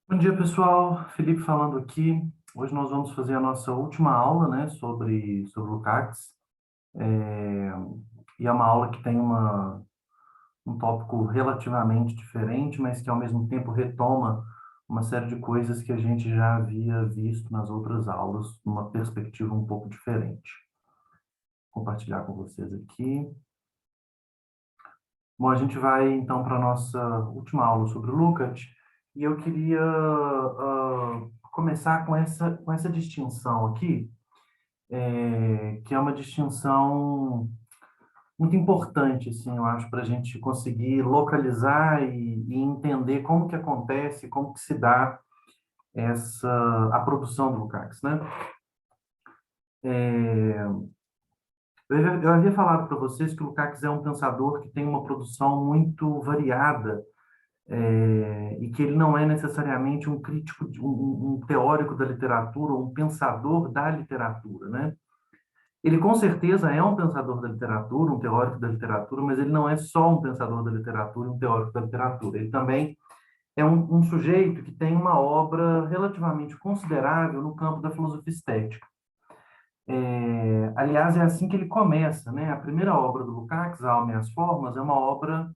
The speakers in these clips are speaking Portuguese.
Bom dia, pessoal. Felipe falando aqui. Hoje nós vamos fazer a nossa última aula, né, sobre Lukács. É, e é uma aula que tem um tópico relativamente diferente, mas que ao mesmo tempo retoma uma série de coisas que a gente já havia visto nas outras aulas, numa perspectiva um pouco diferente. Vou compartilhar com vocês aqui. Bom, a gente vai então para a nossa última aula sobre o Lukács, e eu queria começar com essa distinção aqui, que é uma distinção muito importante, assim, eu acho, para a gente conseguir localizar e entender como que acontece, como que se dá a produção do Lukács, né? Eu havia falado para vocês que o Lukács é um pensador que tem uma produção muito variada, e que ele não é necessariamente um crítico, um teórico da literatura, ou um pensador da literatura, né? Ele com certeza é um pensador da literatura, um teórico da literatura, mas ele não é só um pensador da literatura, um teórico da literatura. Ele também é um sujeito que tem uma obra relativamente considerável no campo da filosofia estética. Aliás, é assim que ele começa, né? A primeira obra do Lukács, A Alma e as Formas, é uma obra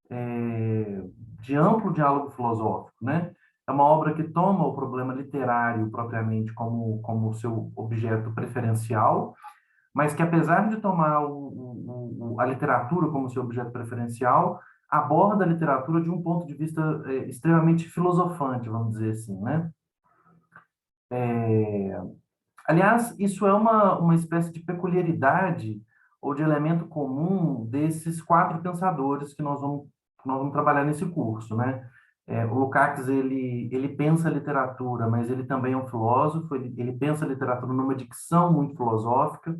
é, de amplo diálogo filosófico, né? É uma obra que toma o problema literário propriamente como seu objeto preferencial, mas que apesar de tomar a literatura como seu objeto preferencial, aborda a literatura de um ponto de vista extremamente filosofante, vamos dizer assim, né? Aliás, isso é uma espécie de peculiaridade ou de elemento comum desses quatro pensadores que nós vamos trabalhar nesse curso, né? O Lukács, ele pensa a literatura, mas ele também é um filósofo, ele pensa a literatura numa dicção muito filosófica.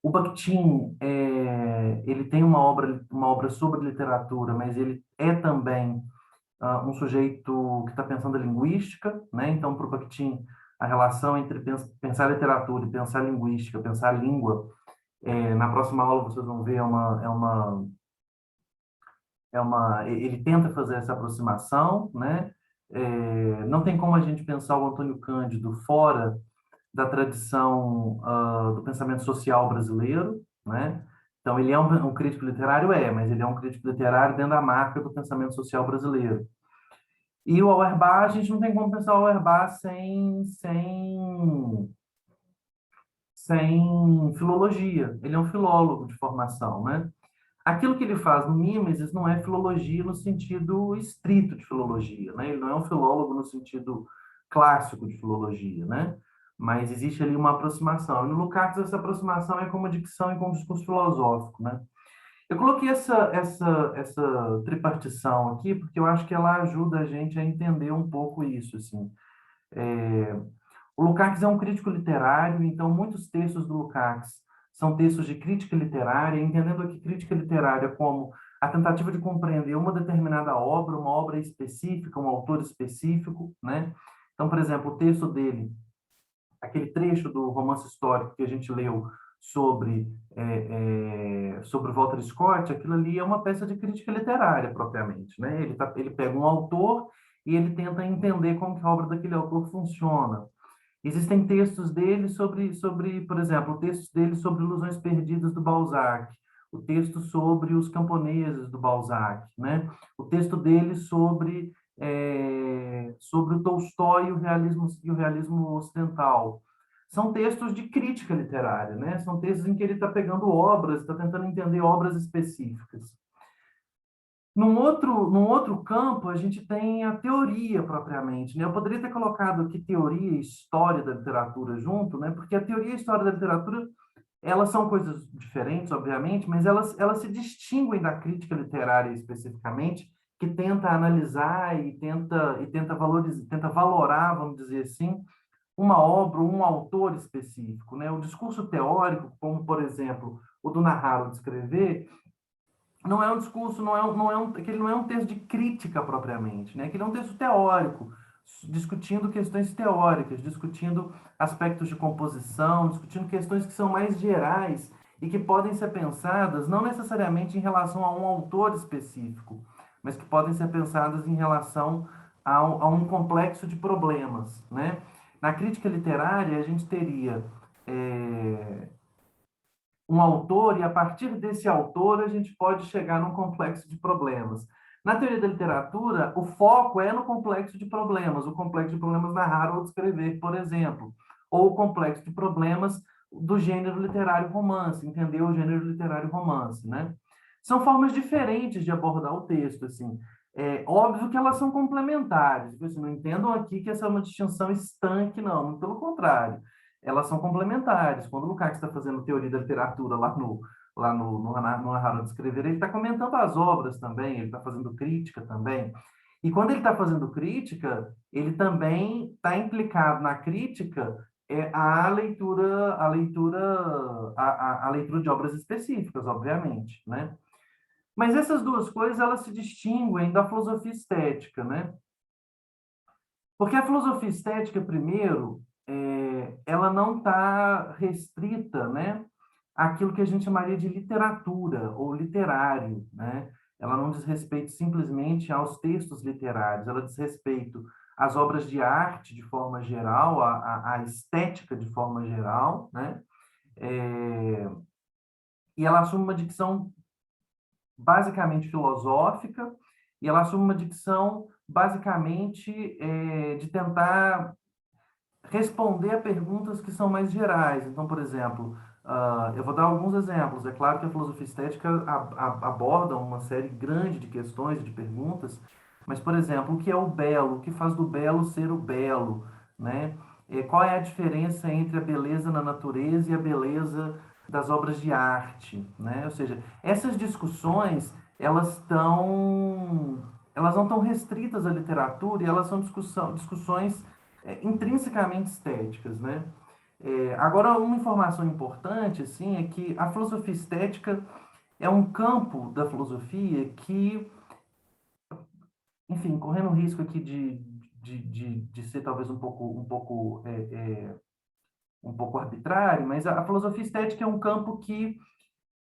O Bakhtin, ele tem uma obra sobre literatura, mas ele é também um sujeito que está pensando a linguística, né? Então, para o Bakhtin, a relação entre pensar literatura e pensar linguística, pensar língua, na próxima aula vocês vão ver, ele tenta fazer essa aproximação, né? Não tem como a gente pensar o Antônio Cândido fora da tradição do pensamento social brasileiro, né? Então, ele é um crítico literário, mas ele é um crítico literário dentro da marca do pensamento social brasileiro. E o Auerbach, a gente não tem como pensar o Auerbach sem filologia. Ele é um filólogo de formação, né? Aquilo que ele faz no Mimesis não é filologia no sentido estrito de filologia, né? Ele não é um filólogo no sentido clássico de filologia, né? Mas existe ali uma aproximação. E no Lukács, essa aproximação é com uma dicção e com um discurso filosófico, né? Eu coloquei essa tripartição aqui porque eu acho que ela ajuda a gente a entender um pouco isso, assim. O Lukács é um crítico literário, então muitos textos do Lukács são textos de crítica literária, entendendo aqui crítica literária como a tentativa de compreender uma determinada obra, uma obra específica, um autor específico, né? Então, por exemplo, o texto dele, aquele trecho do romance histórico que a gente leu sobre Walter Scott, aquilo ali é uma peça de crítica literária propriamente, né? Ele pega um autor e ele tenta entender como que a obra daquele autor funciona. Existem textos dele por exemplo, o texto dele sobre Ilusões Perdidas do Balzac, o texto sobre os camponeses do Balzac, né? O texto dele sobre o Tolstói e o realismo ocidental. São textos de crítica literária, né? São textos em que ele está pegando obras, está tentando entender obras específicas. Num outro campo, a gente tem a teoria propriamente, né? Eu poderia ter colocado aqui teoria e história da literatura junto, né? Porque a teoria e a história da literatura, elas são coisas diferentes, obviamente, mas elas se distinguem da crítica literária especificamente, que tenta analisar e tenta valorizar, tenta valorar, vamos dizer assim, uma obra ou um autor específico, né? O discurso teórico, como, por exemplo, o do narrar ou descrever, não é um discurso, aquele não é um texto de crítica propriamente, né? Aquele é um texto teórico, discutindo questões teóricas, discutindo aspectos de composição, discutindo questões que são mais gerais e que podem ser pensadas não necessariamente em relação a um autor específico, mas que podem ser pensadas em relação a um complexo de problemas, né? Na crítica literária, a gente teria um autor, e a partir desse autor a gente pode chegar num complexo de problemas. Na teoria da literatura, o foco é no complexo de problemas, o complexo de problemas narrar ou descrever, por exemplo, ou o complexo de problemas do gênero literário romance, entender o gênero literário romance, né? São formas diferentes de abordar o texto, assim. É óbvio que elas são complementares, assim, não entendam aqui que essa é uma distinção estanque, não, muito pelo contrário, elas são complementares. Quando o Lukács está fazendo teoria da literatura no Narrar ou Descrever, ele está comentando as obras também, ele está fazendo crítica também. E quando ele está fazendo crítica, ele também está implicado na crítica a leitura de obras específicas, obviamente, né? Mas essas duas coisas, elas se distinguem da filosofia estética, né? Porque a filosofia estética, primeiro, ela não está restrita, né, àquilo que a gente chamaria de literatura ou literário, né? Ela não diz respeito simplesmente aos textos literários, ela diz respeito às obras de arte de forma geral, à estética de forma geral, né? É, e ela assume uma dicção basicamente filosófica, e ela assume uma dicção basicamente de tentar responder a perguntas que são mais gerais. Então, por exemplo, eu vou dar alguns exemplos. É claro que a filosofia estética aborda uma série grande de questões, de perguntas, mas, por exemplo, o que é o belo? O que faz do belo ser o belo? Né? Qual é a diferença entre a beleza na natureza e a beleza das obras de arte? Né? Ou seja, essas discussões, elas não estão restritas à literatura e elas são discussões intrinsecamente estéticas, né? Agora, uma informação importante, assim, é que a filosofia estética é um campo da filosofia que, enfim, correndo o risco aqui de ser talvez um pouco arbitrário, mas a filosofia estética é um campo que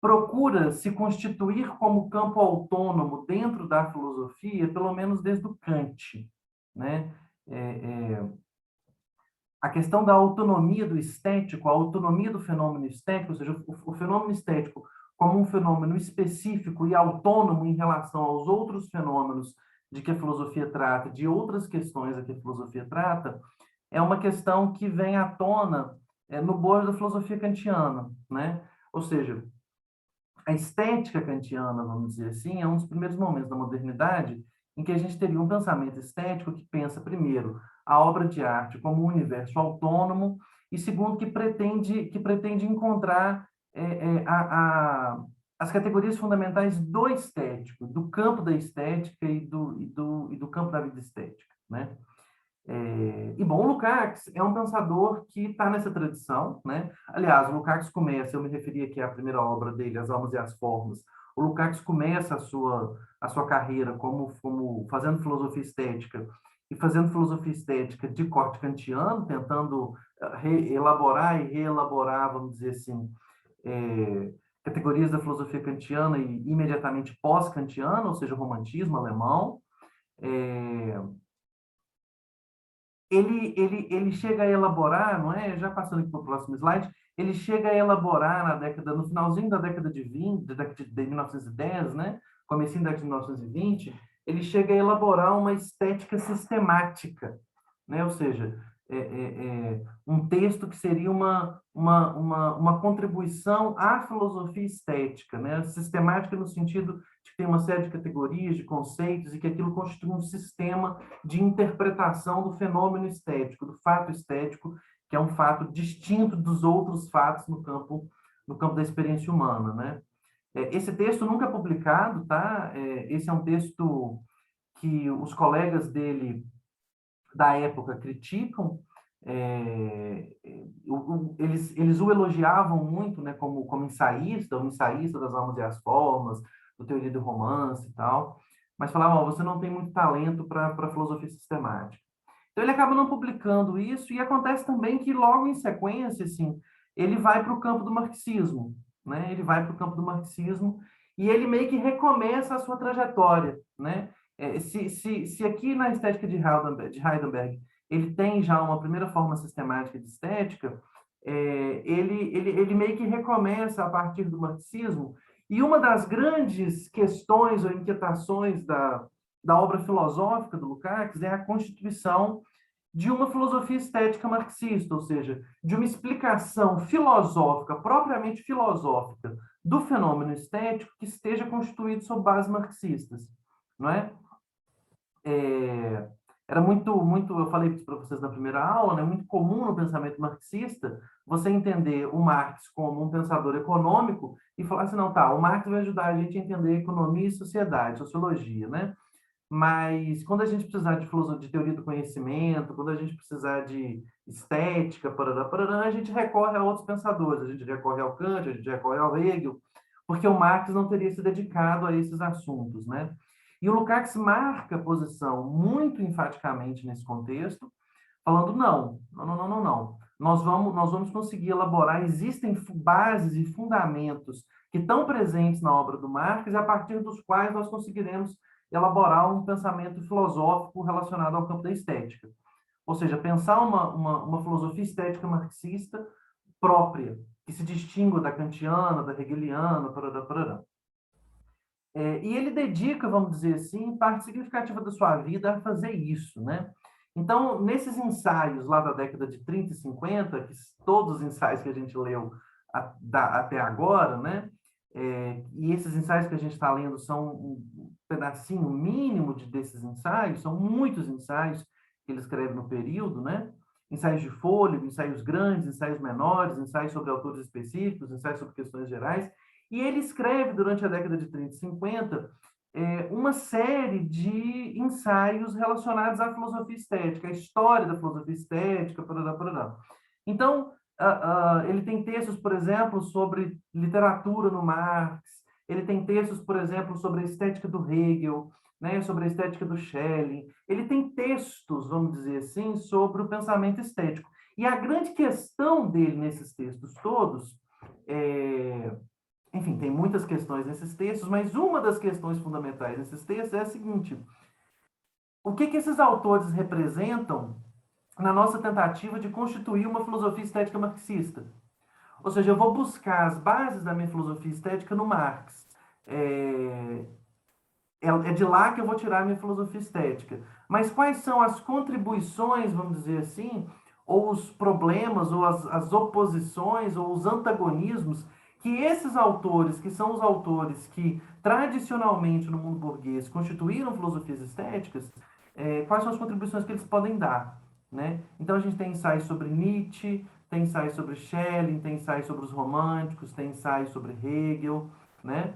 procura se constituir como campo autônomo dentro da filosofia, pelo menos desde o Kant, né? É, é, a questão da autonomia do estético, a autonomia do fenômeno estético, ou seja, o fenômeno estético como um fenômeno específico e autônomo em relação aos outros fenômenos de que a filosofia trata, de outras questões a que a filosofia trata, é uma questão que vem à tona no bojo da filosofia kantiana, né? Ou seja, a estética kantiana, vamos dizer assim, é um dos primeiros momentos da modernidade em que a gente teria um pensamento estético que pensa, primeiro, a obra de arte como um universo autônomo e, segundo, que pretende encontrar as categorias fundamentais do estético, do campo da estética e do campo da vida estética, né? E bom, o Lukács é um pensador que está nessa tradição, né? Aliás, o Lukács começa, eu me referi aqui à primeira obra dele, As Almas e as Formas. O Lukács começa a sua carreira como fazendo filosofia estética e fazendo filosofia estética de corte kantiano, tentando elaborar e reelaborar, vamos dizer assim, categorias da filosofia kantiana e imediatamente pós-kantiana, ou seja, o romantismo alemão. É, ele chega a elaborar, não é? Já passando aqui para o próximo slide, ele chega a elaborar no finalzinho da década de 20, da década de 1910, né? Comecinho da década de 1920, ele chega a elaborar uma estética sistemática, né? Ou seja, um texto que seria uma contribuição à filosofia estética, né? Sistemática no sentido de que tem uma série de categorias, de conceitos, e que aquilo constitui um sistema de interpretação do fenômeno estético, do fato estético, que é um fato distinto dos outros fatos no campo da experiência humana, né? Esse texto nunca é publicado, tá? Esse é um texto que os colegas dele da época criticam, eles o elogiavam muito, né, como ensaísta, o ensaísta das almas e as formas, do teoria do romance e tal, mas falavam, oh, você não tem muito talento para filosofia sistemática. Então ele acaba não publicando isso, e acontece também que logo em sequência, assim, ele vai para o campo do marxismo, né? Ele vai para o campo do marxismo e ele meio que recomeça a sua trajetória, né? Se aqui na estética de Heidelberg ele tem já uma primeira forma sistemática de estética, ele meio que recomeça a partir do marxismo, e uma das grandes questões ou inquietações da obra filosófica do Lukács é a constituição de uma filosofia estética marxista, ou seja, de uma explicação filosófica, propriamente filosófica, do fenômeno estético que esteja constituído sob bases marxistas, não é? Era muito, eu falei para vocês na primeira aula, né, muito comum no pensamento marxista você entender o Marx como um pensador econômico e falar assim, não, tá, o Marx vai ajudar a gente a entender economia e sociedade, sociologia, né? Mas quando a gente precisar de filosofia, de teoria do conhecimento, quando a gente precisar de estética, parará, parará, a gente recorre a outros pensadores, a gente recorre ao Kant, a gente recorre ao Hegel, porque o Marx não teria se dedicado a esses assuntos, né? E o Lukács marca posição muito enfaticamente nesse contexto, falando não. Nós vamos conseguir elaborar, existem bases e fundamentos que estão presentes na obra do Marx, a partir dos quais nós conseguiremos elaborar um pensamento filosófico relacionado ao campo da estética. Ou seja, pensar uma filosofia estética marxista própria, que se distingue da kantiana, da hegeliana, parará. E ele dedica, vamos dizer assim, parte significativa da sua vida a fazer isso, né? Então, nesses ensaios lá da década de 30 e 50, que todos os ensaios que a gente leu até agora, né? E esses ensaios que a gente está lendo são um pedacinho mínimo desses ensaios, são muitos ensaios que ele escreve no período, né? Ensaios de fôlego, ensaios grandes, ensaios menores, ensaios sobre autores específicos, ensaios sobre questões gerais. E ele escreve, durante a década de 30 e 50, uma série de ensaios relacionados à filosofia estética, à história da filosofia estética, parará, parará. Então, ele tem textos, por exemplo, sobre literatura no Marx, ele tem textos, por exemplo, sobre a estética do Hegel, né, sobre a estética do Schelling, ele tem textos, vamos dizer assim, sobre o pensamento estético. E a grande questão dele nesses textos todos enfim, tem muitas questões nesses textos, mas uma das questões fundamentais nesses textos é a seguinte: o que esses autores representam na nossa tentativa de constituir uma filosofia estética marxista? Ou seja, eu vou buscar as bases da minha filosofia estética no Marx. É de lá que eu vou tirar a minha filosofia estética. Mas quais são as contribuições, vamos dizer assim, ou os problemas, ou as oposições, ou os antagonismos que esses autores, que são os autores que tradicionalmente no mundo burguês constituíram filosofias estéticas, quais são as contribuições que eles podem dar, né? Então a gente tem ensaios sobre Nietzsche, tem ensaios sobre Schelling, tem ensaios sobre os românticos, tem ensaios sobre Hegel, né?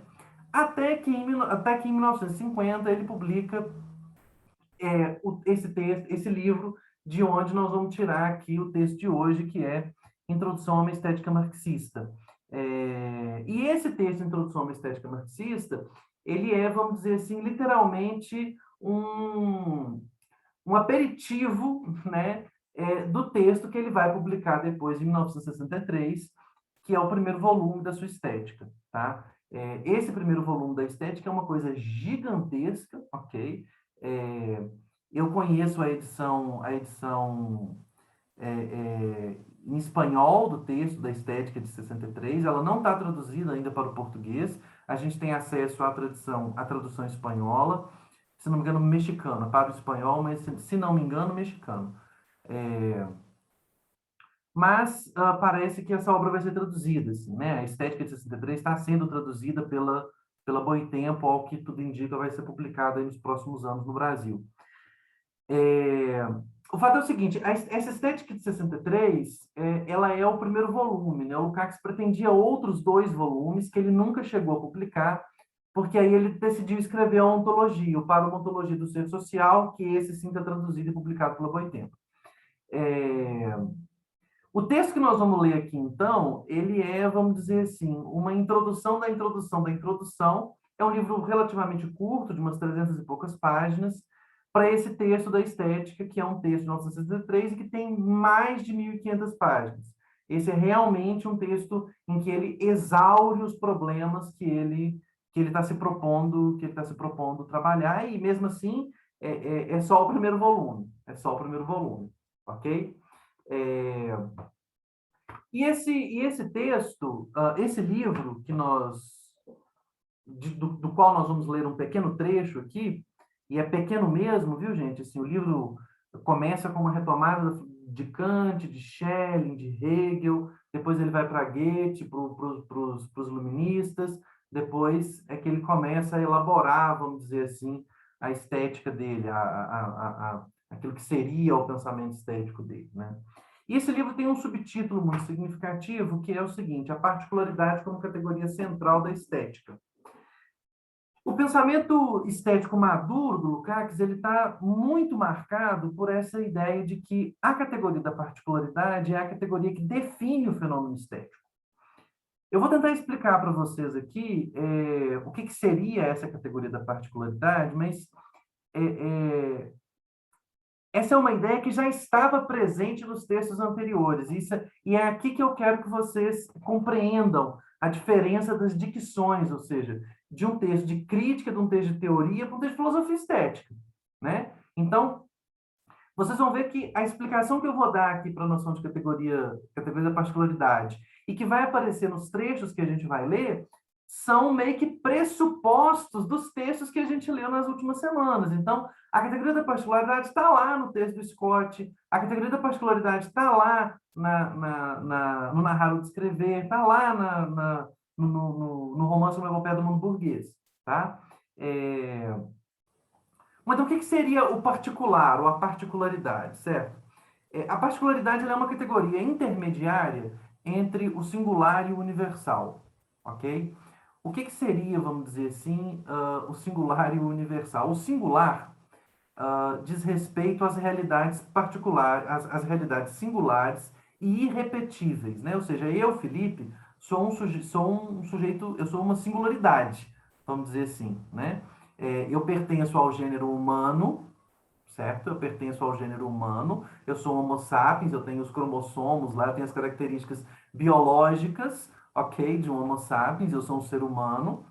Até que em 1950 ele publica esse livro, de onde nós vamos tirar aqui o texto de hoje, que é Introdução a uma Estética Marxista. E esse texto, Introdução a uma Estética Marxista, ele é, vamos dizer assim, literalmente um aperitivo, né, do texto que ele vai publicar depois, em 1963, que é o primeiro volume da sua Estética, tá? Esse primeiro volume da Estética é uma coisa gigantesca, ok? Eu conheço a edição em espanhol do texto da Estética de 63, ela não está traduzida ainda para o português, a gente tem acesso à tradução espanhola, se não me engano, mexicana, para o espanhol, mas se não me engano, mexicano. Mas parece que essa obra vai ser traduzida, assim, né? A Estética de 63 está sendo traduzida pela Boitempo, ao que tudo indica, vai ser publicada nos próximos anos no Brasil. O fato é o seguinte: essa Estética de 63, ela é o primeiro volume, né? O Lukács pretendia outros 2 volumes que ele nunca chegou a publicar, porque aí ele decidiu escrever a ontologia, o Para uma Ontologia do Ser Social, que esse sim está traduzido e publicado pela Boitempo. O texto que nós vamos ler aqui, então, ele é, vamos dizer assim, uma introdução da introdução da introdução. É um livro relativamente curto, de umas 300 e poucas páginas, para esse texto da Estética, que é um texto de 1963 e que tem mais de 1.500 páginas. Esse é realmente um texto em que ele exaure os problemas que ele que ele está se propondo trabalhar, e mesmo assim é só o primeiro volume, ok? É, e esse texto, esse livro do qual nós vamos ler um pequeno trecho aqui, e é pequeno mesmo, viu, gente? Assim, o livro começa com uma retomada de Kant, de Schelling, de Hegel, depois ele vai para Goethe, para os luministas, depois é que ele começa a elaborar, vamos dizer assim, a estética dele, aquilo que seria o pensamento estético dele, né? E esse livro tem um subtítulo muito significativo, que é o seguinte: a particularidade como categoria central da estética. O pensamento estético maduro do Lukács, ele está muito marcado por essa ideia de que a categoria da particularidade é a categoria que define o fenômeno estético. Eu vou tentar explicar para vocês aqui o que seria essa categoria da particularidade, mas é, é, essa é uma ideia que já estava presente nos textos anteriores, e é aqui que eu quero que vocês compreendam a diferença das dicções, ou seja, de um texto de crítica, de um texto de teoria, para um texto de filosofia estética, né? Então, vocês vão ver que a explicação que eu vou dar aqui para a noção de categoria da particularidade, e que vai aparecer nos trechos que a gente vai ler, são meio que pressupostos dos textos que a gente leu nas últimas semanas. Então, a categoria da particularidade está lá no texto do Scott, a categoria da particularidade está lá no Narrar ou Descrever, está lá no Romance uma Epopeia do Mundo Burguês. Tá? Mas então, o que seria o particular, ou a particularidade, certo? A particularidade é uma categoria intermediária entre o singular e o universal, ok? O que seria, vamos dizer assim, o singular e o universal? O singular diz respeito às realidades particulares, às realidades singulares e irrepetíveis, né? Ou seja, eu, Felipe, sou um sujeito, eu sou uma singularidade, vamos dizer assim, né? Eu pertenço ao gênero humano, certo? Eu pertenço ao gênero humano, eu sou Homo sapiens, eu tenho os cromossomos lá, eu tenho as características biológicas, ok, de um Homo sapiens, eu sou um ser humano,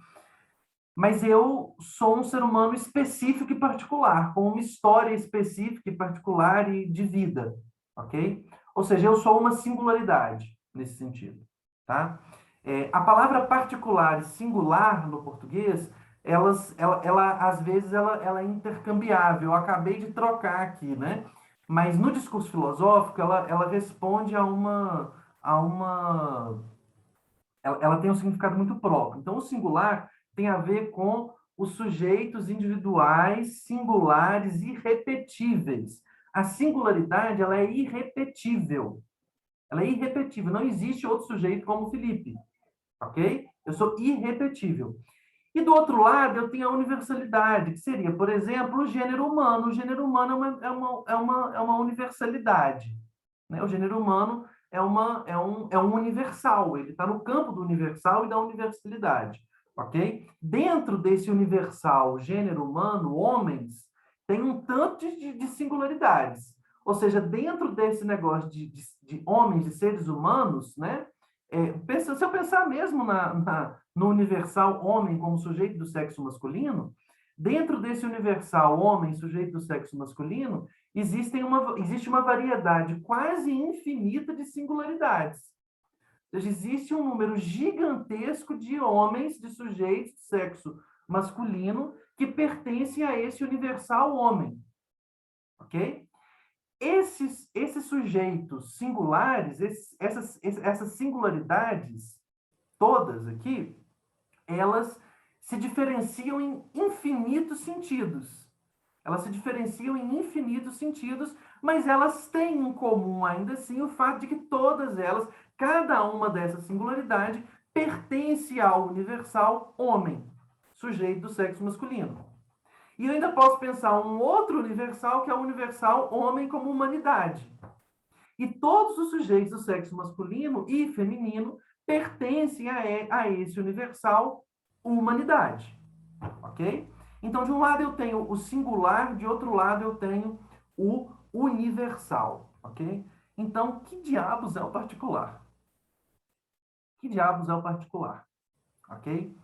mas eu sou um ser humano específico e particular, com uma história específica e particular e de vida, ok? Ou seja, eu sou uma singularidade nesse sentido, tá? A palavra particular e singular no português, às vezes ela é intercambiável. Eu acabei de trocar aqui, né? Mas no discurso filosófico ela responde ela tem um significado muito próprio. Então, o singular tem a ver com os sujeitos individuais, singulares, irrepetíveis. A singularidade, ela é irrepetível. Ela é irrepetível. Não existe outro sujeito como o Felipe, ok? Eu sou irrepetível. E do outro lado, eu tenho a universalidade, que seria, por exemplo, o gênero humano. O gênero humano é uma universalidade, né? O gênero humano é um universal, ele está no campo do universal e da universalidade, ok? Dentro desse universal gênero humano, homens, tem um tanto de singularidades. Ou seja, dentro desse negócio de homens, de seres humanos, né? Se eu pensar mesmo no universal homem como sujeito do sexo masculino, dentro desse universal homem, sujeito do sexo masculino, existe uma variedade quase infinita de singularidades. Ou seja, existe um número gigantesco de homens, de sujeitos de sexo masculino, que pertencem a esse universal homem. Ok? Esses sujeitos singulares, essas singularidades todas aqui, elas se diferenciam em infinitos sentidos. Elas se diferenciam em infinitos sentidos, mas elas têm em comum, ainda assim, o fato de que todas elas, cada uma dessas singularidades, pertence ao universal homem, sujeito do sexo masculino. E eu ainda posso pensar um outro universal, que é o universal homem como humanidade. E todos os sujeitos do sexo masculino e feminino pertencem a esse universal humanidade. Ok? Então, de um lado eu tenho o singular, de outro lado eu tenho o universal. Ok? Então, que diabos é o particular? Que diabos é o particular? Ok?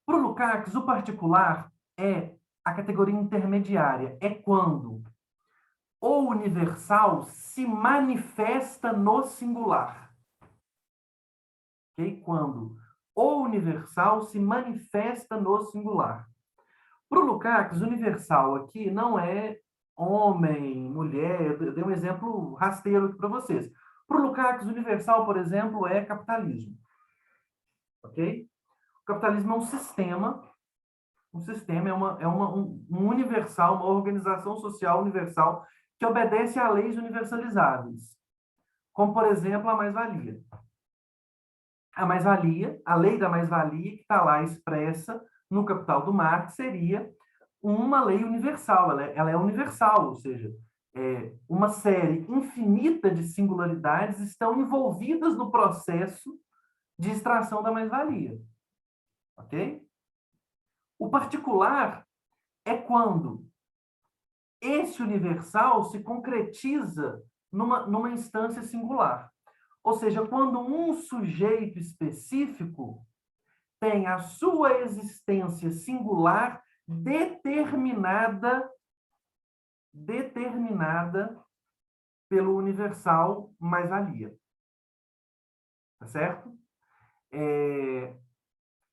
Para o Lukács, o particular é a categoria intermediária, é quando o universal se manifesta no singular. Okay? Quando o universal se manifesta no singular. Para o Lukács, universal aqui não é homem, mulher, eu dei um exemplo rasteiro aqui para vocês. Para o Lukács, universal, por exemplo, é capitalismo. Ok? O capitalismo é um sistema um universal, uma organização social universal que obedece a leis universalizáveis, como, por exemplo, a mais-valia. A mais-valia, a lei da mais-valia, que está lá expressa no Capital do Marx, seria uma lei universal, ela é universal, ou seja, uma série infinita de singularidades estão envolvidas no processo de extração da mais-valia. Ok? O particular é quando esse universal se concretiza numa instância singular. Ou seja, quando um sujeito específico tem a sua existência singular determinada pelo universal mais-valia. Tá certo?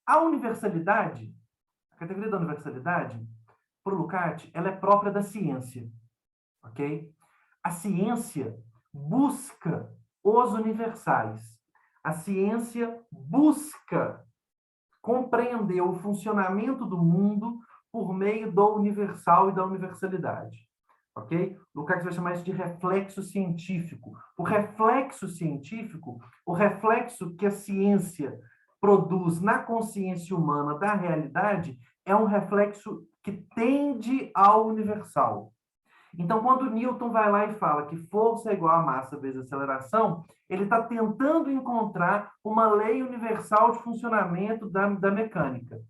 A universalidade, a categoria da universalidade, para o Lukács, ela é própria da ciência. Ok? A ciência busca os universais. A ciência busca compreender o funcionamento do mundo por meio do universal e da universalidade. Ok? Lukács vai chamar isso de reflexo científico. O reflexo científico, o reflexo que a ciência produz na consciência humana da realidade, é um reflexo que tende ao universal. Então, quando Newton vai lá e fala que força é igual a massa vezes aceleração, ele está tentando encontrar uma lei universal de funcionamento da mecânica.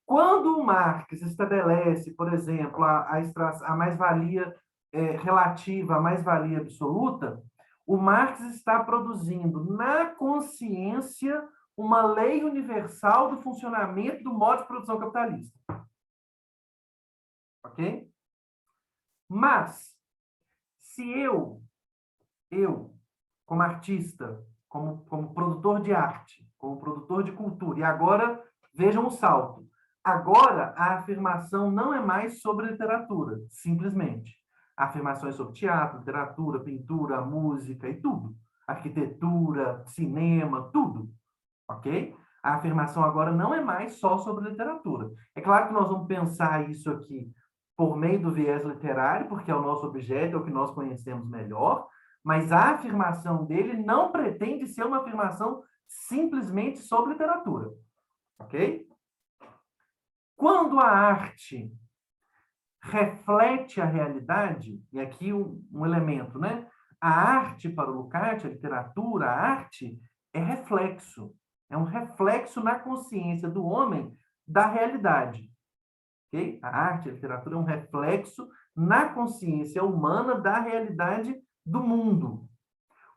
Quando o Marx estabelece, por exemplo, a mais-valia relativa, a mais-valia absoluta, o Marx está produzindo na consciência uma lei universal do funcionamento do modo de produção capitalista. Ok? Mas, se eu como artista, como produtor de arte, como produtor de cultura, e agora vejam o salto. Agora a afirmação não é mais sobre literatura, simplesmente. A afirmação é sobre teatro, literatura, pintura, música e tudo. Arquitetura, cinema, tudo. Ok? A afirmação agora não é mais só sobre literatura. É claro que nós vamos pensar isso aqui por meio do viés literário, porque é o nosso objeto, é o que nós conhecemos melhor, mas a afirmação dele não pretende ser uma afirmação simplesmente sobre literatura. Ok? Quando a arte reflete a realidade, e aqui um elemento, né? A arte para o Lukács, a literatura, a arte, é reflexo. É um reflexo na consciência do homem da realidade. Okay? A arte, a literatura é um reflexo na consciência humana da realidade do mundo.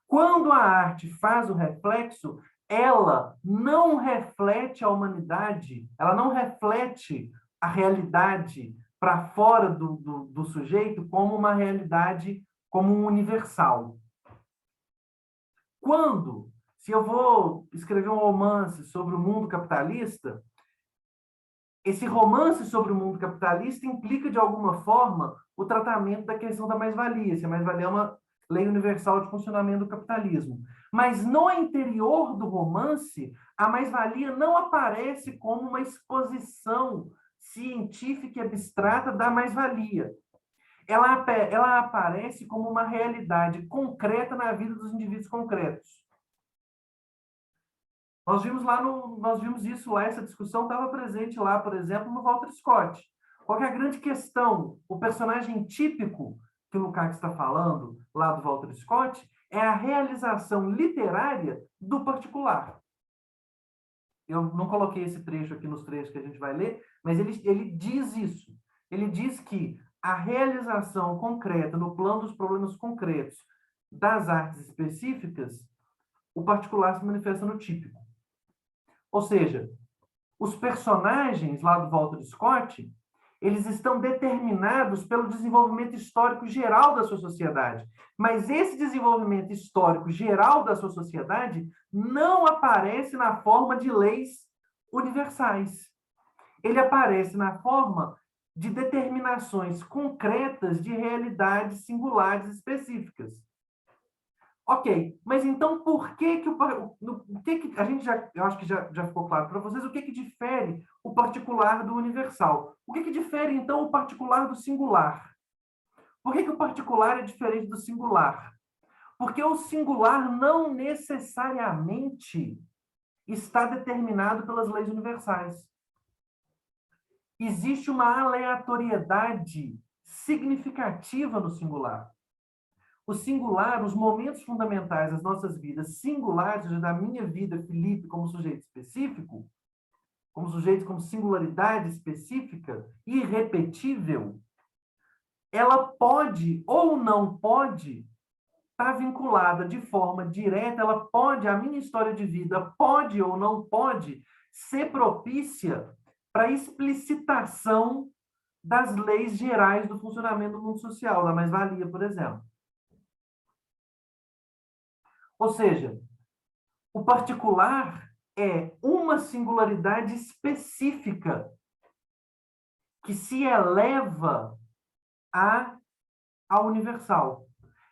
Quando a arte faz o reflexo, ela não reflete a humanidade, ela não reflete a realidade para fora do sujeito como uma realidade, como um universal. Se eu vou escrever um romance sobre o mundo capitalista, esse romance sobre o mundo capitalista implica, de alguma forma, o tratamento da questão da mais-valia. Se a mais-valia é uma lei universal de funcionamento do capitalismo. Mas no interior do romance, a mais-valia não aparece como uma exposição científica e abstrata da mais-valia. Ela aparece como uma realidade concreta na vida dos indivíduos concretos. Nós vimos isso lá, essa discussão estava presente lá, por exemplo, no Walter Scott. Qual é a grande questão? O personagem típico que o Lukács está falando, lá do Walter Scott, é a realização literária do particular. Eu não coloquei esse trecho aqui nos trechos que a gente vai ler, mas ele diz isso. Ele diz que a realização concreta, no plano dos problemas concretos das artes específicas, o particular se manifesta no típico. Ou seja, os personagens lá do Walter Scott, eles estão determinados pelo desenvolvimento histórico geral da sua sociedade. Mas esse desenvolvimento histórico geral da sua sociedade não aparece na forma de leis universais. Ele aparece na forma de determinações concretas de realidades singulares específicas. Ok, mas então por que que a gente já, eu acho que já ficou claro para vocês o que difere o particular do universal? O que difere então o particular do singular? Por que o particular é diferente do singular? Porque o singular não necessariamente está determinado pelas leis universais. Existe uma aleatoriedade significativa no singular. O singular, os momentos fundamentais das nossas vidas singulares, ou seja, da minha vida, Felipe, como sujeito específico, como sujeito com singularidade específica, irrepetível, ela pode ou não pode estar vinculada de forma direta, ela pode, a minha história de vida pode ou não pode ser propícia para a explicitação das leis gerais do funcionamento do mundo social, da mais-valia, por exemplo. Ou seja, o particular é uma singularidade específica que se eleva a universal.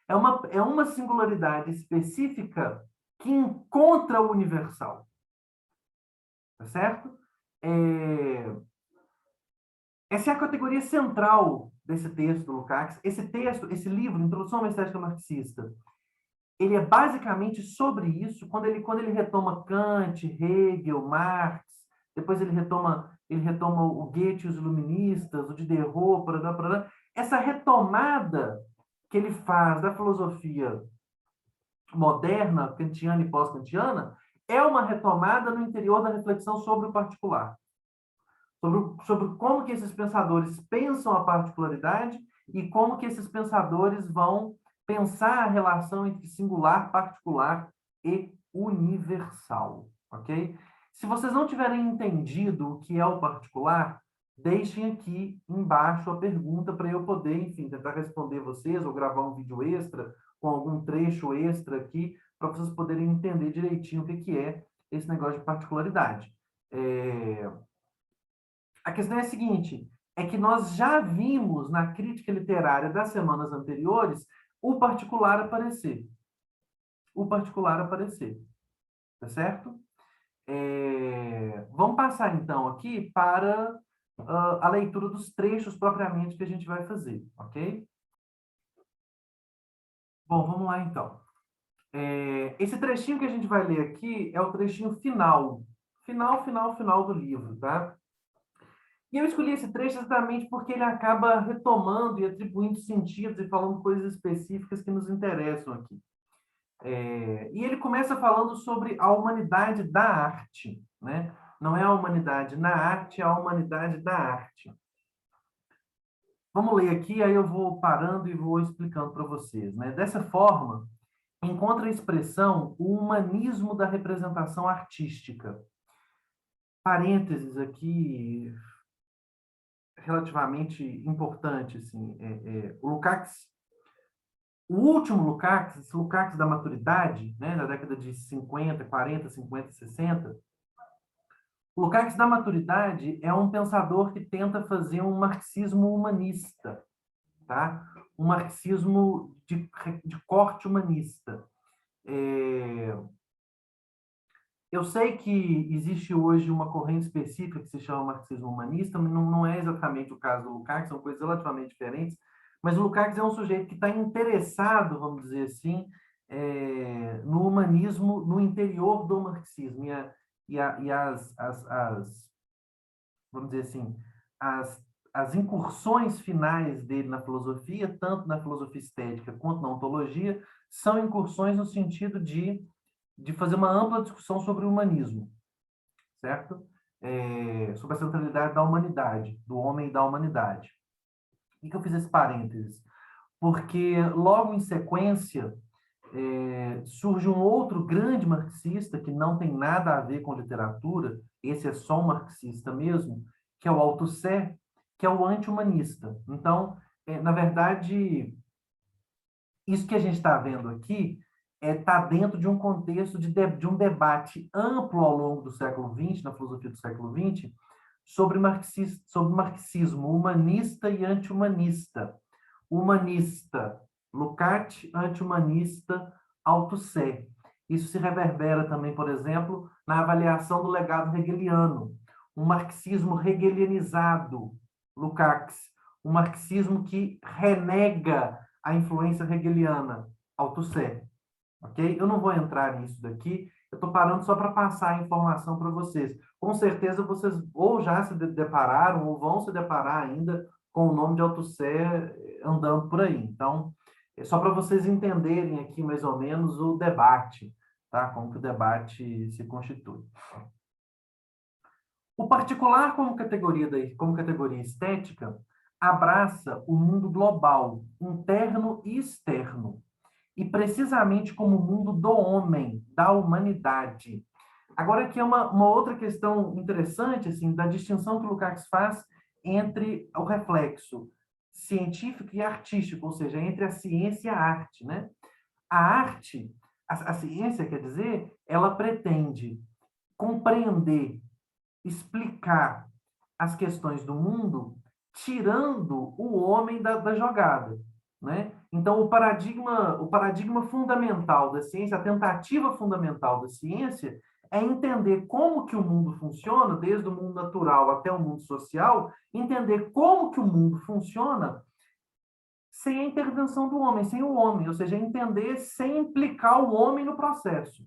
É uma singularidade específica que encontra o universal. Tá certo? Essa é a categoria central desse texto do Lukács. Esse texto, esse livro, Introdução à uma Estética Marxista, ele é basicamente sobre isso, quando ele retoma Kant, Hegel, Marx, depois ele retoma o Goethe e os iluministas, o Diderot, parará. Essa retomada que ele faz da filosofia moderna, kantiana e pós-kantiana, é uma retomada no interior da reflexão sobre o particular. Sobre como que esses pensadores pensam a particularidade e como que esses pensadores vão pensar a relação entre singular, particular e universal, ok? Se vocês não tiverem entendido o que é o particular, deixem aqui embaixo a pergunta para eu poder, enfim, tentar responder vocês ou gravar um vídeo extra com algum trecho extra aqui para vocês poderem entender direitinho o que é esse negócio de particularidade. A questão é a seguinte, é que nós já vimos na crítica literária das semanas anteriores o particular aparecer. O particular aparecer. Tá certo? Vamos passar, então, aqui para a leitura dos trechos propriamente que a gente vai fazer, ok? Bom, vamos lá, então. Esse trechinho que a gente vai ler aqui é o trechinho final. Final do livro, tá? E eu escolhi esse trecho exatamente porque ele acaba retomando e atribuindo sentidos e falando coisas específicas que nos interessam aqui. E ele começa falando sobre a humanidade da arte, né? Não é a humanidade na arte, é a humanidade da arte. Vamos ler aqui, aí eu vou parando e vou explicando para vocês, né? Dessa forma, encontra expressão o humanismo da representação artística. Parênteses aqui, relativamente importante, assim, o Lukács, o último Lukács, esse Lukács da maturidade, né, na década de 50, 40, 50, 60, o Lukács da maturidade é um pensador que tenta fazer um marxismo humanista, tá? Um marxismo de corte humanista. Eu sei que existe hoje uma corrente específica que se chama marxismo humanista, mas não é exatamente o caso do Lukács, são coisas relativamente diferentes, mas o Lukács é um sujeito que está interessado, vamos dizer assim, no humanismo no interior do marxismo, e vamos dizer assim, as incursões finais dele na filosofia, tanto na filosofia estética quanto na ontologia, são incursões no sentido de fazer uma ampla discussão sobre o humanismo, certo? Sobre a centralidade da humanidade, do homem e da humanidade. Por que eu fiz esse parênteses? Porque logo em sequência surge um outro grande marxista que não tem nada a ver com literatura, esse é só um marxista mesmo, que é o Althusser, que é o anti-humanista. Então, na verdade, isso que a gente está vendo aqui está dentro de um contexto de um debate amplo ao longo do século XX, na filosofia do século XX, sobre marxismo humanista e anti-humanista. Humanista, Lukács, anti-humanista, Althusser. Isso se reverbera também, por exemplo, na avaliação do legado hegeliano. Um marxismo hegelianizado, Lukács. Um marxismo que renega a influência hegeliana, Althusser. Ok? Eu não vou entrar nisso daqui, eu estou parando só para passar a informação para vocês. Com certeza vocês ou já se depararam ou vão se deparar ainda com o nome de Althusser andando por aí. Então, é só para vocês entenderem aqui mais ou menos o debate, tá? Como que o debate se constitui. O particular como categoria estética abraça o mundo global, interno e externo, e precisamente como o mundo do homem, da humanidade. Agora, aqui é uma outra questão interessante, assim, da distinção que o Lukács faz entre o reflexo científico e artístico, ou seja, entre a ciência e a arte, né? A arte, a ciência, quer dizer, ela pretende compreender, explicar as questões do mundo, tirando o homem da jogada, né? Então, o paradigma fundamental da ciência, a tentativa fundamental da ciência, é entender como que o mundo funciona, desde o mundo natural até o mundo social, entender como que o mundo funciona sem a intervenção do homem, sem o homem, ou seja, entender sem implicar o homem no processo,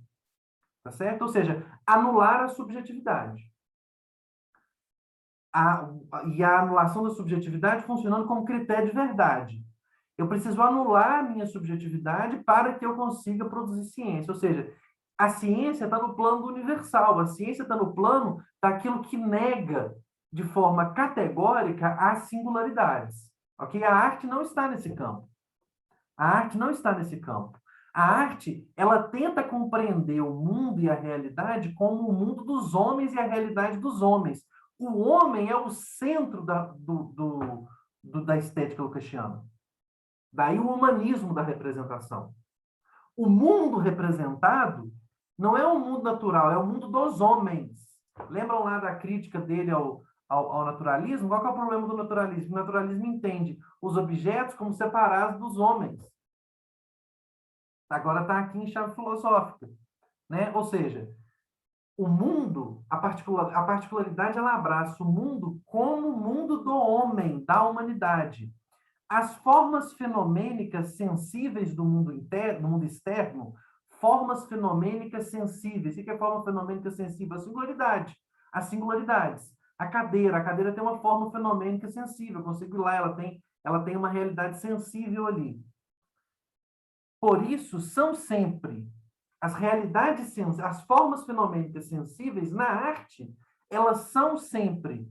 tá certo? Ou seja, anular a subjetividade. E a anulação da subjetividade funcionando como critério de verdade. Eu preciso anular a minha subjetividade para que eu consiga produzir ciência. Ou seja, a ciência está no plano do universal, a ciência está no plano daquilo que nega de forma categórica as singularidades. Ok? A arte não está nesse campo. A arte não está nesse campo. A arte, ela tenta compreender o mundo e a realidade como o mundo dos homens e a realidade dos homens. O homem é o centro da estética lucasiana. Daí o humanismo da representação. O mundo representado não é o mundo natural, é o mundo dos homens. Lembram lá da crítica dele ao naturalismo? Qual que é o problema do naturalismo? O naturalismo entende os objetos como separados dos homens. Agora está aqui em chave filosófica, né? Ou seja, o mundo, a particularidade, ela abraça o mundo como o mundo do homem, da humanidade. As formas fenomênicas sensíveis do mundo interno, do mundo externo, formas fenomênicas sensíveis. O que é forma fenomênica sensível? A singularidade. As singularidades. A cadeira tem uma forma fenomênica sensível. Eu consigo ir lá, ela tem uma realidade sensível ali. Por isso, são sempre as realidades, as formas fenomênicas sensíveis na arte, elas são sempre,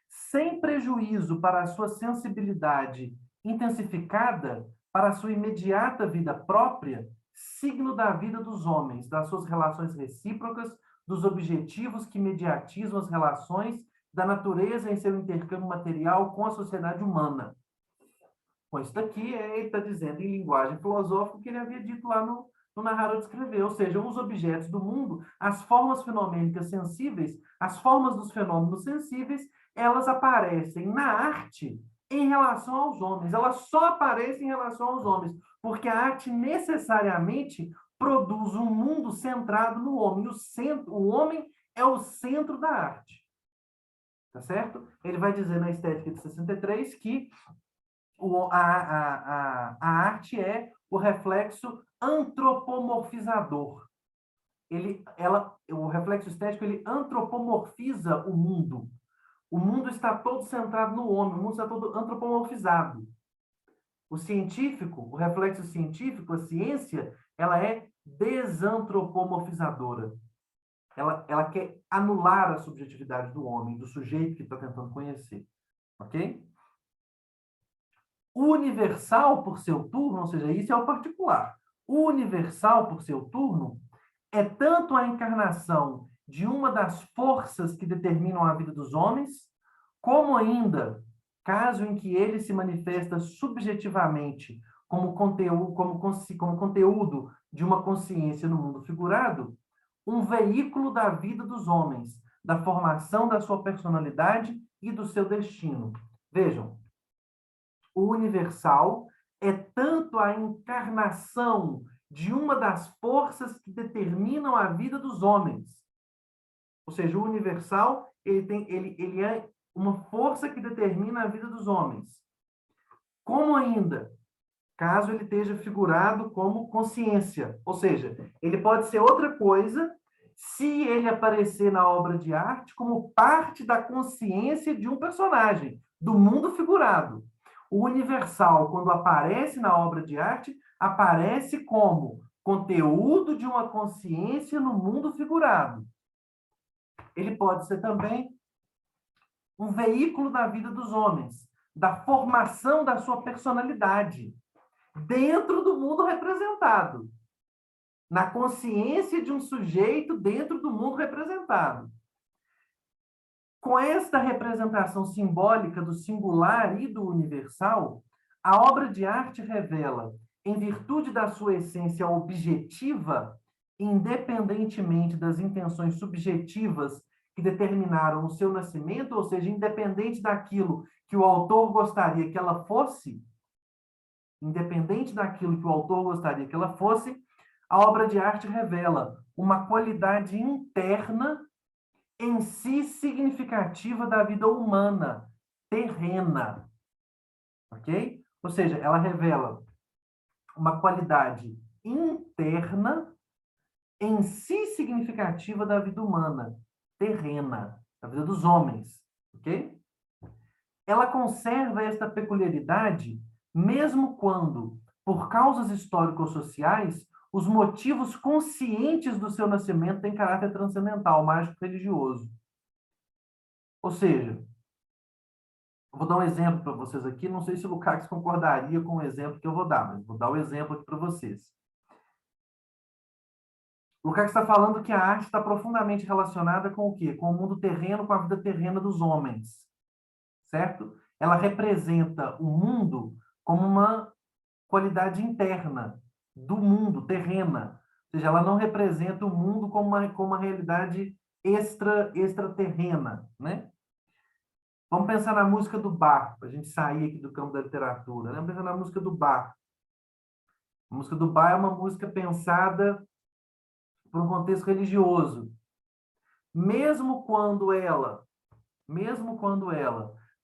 sem prejuízo para a sua sensibilidade intensificada, para a sua imediata vida própria, signo da vida dos homens, das suas relações recíprocas, dos objetivos que mediatizam as relações, da natureza em seu intercâmbio material com a sociedade humana. Com isso daqui, ele está dizendo em linguagem filosófica o que ele havia dito lá no narrador de escrever, ou seja, os objetos do mundo, as formas fenomênicas sensíveis, as formas dos fenômenos sensíveis, elas aparecem na arte em relação aos homens. Elas só aparecem em relação aos homens, porque a arte necessariamente produz um mundo centrado no homem. O homem é o centro da arte. Tá certo? Ele vai dizer na Estética de 63 que a arte é o reflexo antropomorfizador. O reflexo estético ele antropomorfiza o mundo. O mundo está todo centrado no homem, o mundo está todo antropomorfizado. O científico, o reflexo científico, a ciência, ela é desantropomorfizadora. Ela quer anular a subjetividade do homem, do sujeito que está tentando conhecer. Ok? O universal, por seu turno, ou seja, isso é o particular. O universal, por seu turno, é tanto a encarnação de uma das forças que determinam a vida dos homens, como ainda, caso em que ele se manifesta subjetivamente como conteúdo de uma consciência no mundo figurado, um veículo da vida dos homens, da formação da sua personalidade e do seu destino. Vejam, o universal é tanto a encarnação de uma das forças que determinam a vida dos homens. Ou seja, o universal, ele é uma força que determina a vida dos homens. Como ainda, caso ele esteja figurado como consciência. Ou seja, ele pode ser outra coisa se ele aparecer na obra de arte como parte da consciência de um personagem, do mundo figurado. O universal, quando aparece na obra de arte, aparece como conteúdo de uma consciência no mundo figurado. Ele pode ser também um veículo da vida dos homens, da formação da sua personalidade, dentro do mundo representado, na consciência de um sujeito dentro do mundo representado. Com esta representação simbólica do singular e do universal, a obra de arte revela, em virtude da sua essência objetiva, independentemente das intenções subjetivas que determinaram o seu nascimento, ou seja, independente daquilo que o autor gostaria que ela fosse, independente daquilo que o autor gostaria que ela fosse, a obra de arte revela uma qualidade interna em si significativa da vida humana, terrena. Ok? Ou seja, ela revela uma qualidade interna em si significativa da vida humana, terrena, da vida dos homens. Ok? Ela conserva esta peculiaridade mesmo quando, por causas histórico-sociais, os motivos conscientes do seu nascimento têm caráter transcendental, mágico-religioso. Ou seja, eu vou dar um exemplo para vocês aqui, não sei se o Lukács concordaria com o exemplo que eu vou dar, mas vou dar o exemplo aqui para vocês. O Lukács está falando que a arte está profundamente relacionada com o quê? Com o mundo terreno, com a vida terrena dos homens, certo? Ela representa o mundo como uma qualidade interna do mundo, terrena. Ou seja, ela não representa o mundo como uma realidade extraterrena, né? Vamos pensar na música do Bach, para a gente sair aqui do campo da literatura, né? Vamos pensar na música do Bach. A música do Bach é uma música pensada por um contexto religioso. Mesmo quando ela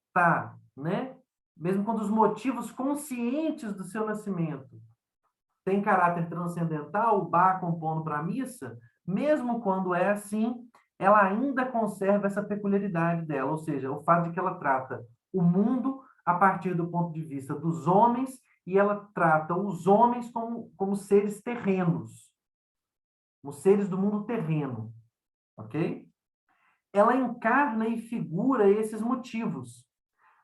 está, né? Mesmo quando os motivos conscientes do seu nascimento tem caráter transcendental, o Bach compondo para a missa, mesmo quando é assim, ela ainda conserva essa peculiaridade dela, ou seja, o fato de que ela trata o mundo a partir do ponto de vista dos homens e ela trata os homens como seres terrenos, como seres do mundo terreno, ok? Ela encarna e figura esses motivos.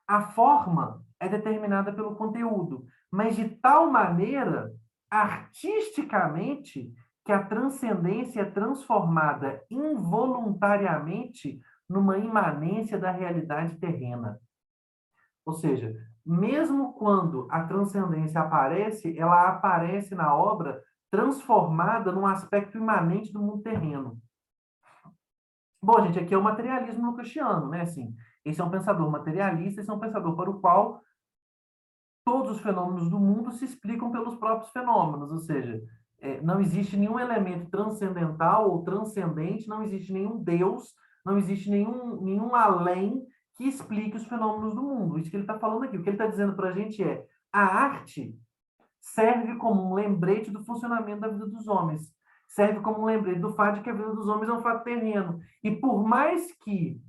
A forma é determinada pelo conteúdo, mas de tal maneira, artisticamente, que a transcendência é transformada involuntariamente numa imanência da realidade terrena. Ou seja, mesmo quando a transcendência aparece, ela aparece na obra transformada num aspecto imanente do mundo terreno. Bom, gente, aqui é o materialismo lucasiano, né? Assim, esse é um pensador materialista, esse é um pensador para o qual todos os fenômenos do mundo se explicam pelos próprios fenômenos, ou seja, não existe nenhum elemento transcendental ou transcendente, não existe nenhum Deus, não existe nenhum além que explique os fenômenos do mundo. Isso que ele está falando aqui. O que ele está dizendo para a gente é a arte serve como um lembrete do funcionamento da vida dos homens, serve como um lembrete do fato de que a vida dos homens é um fato terreno. E por mais que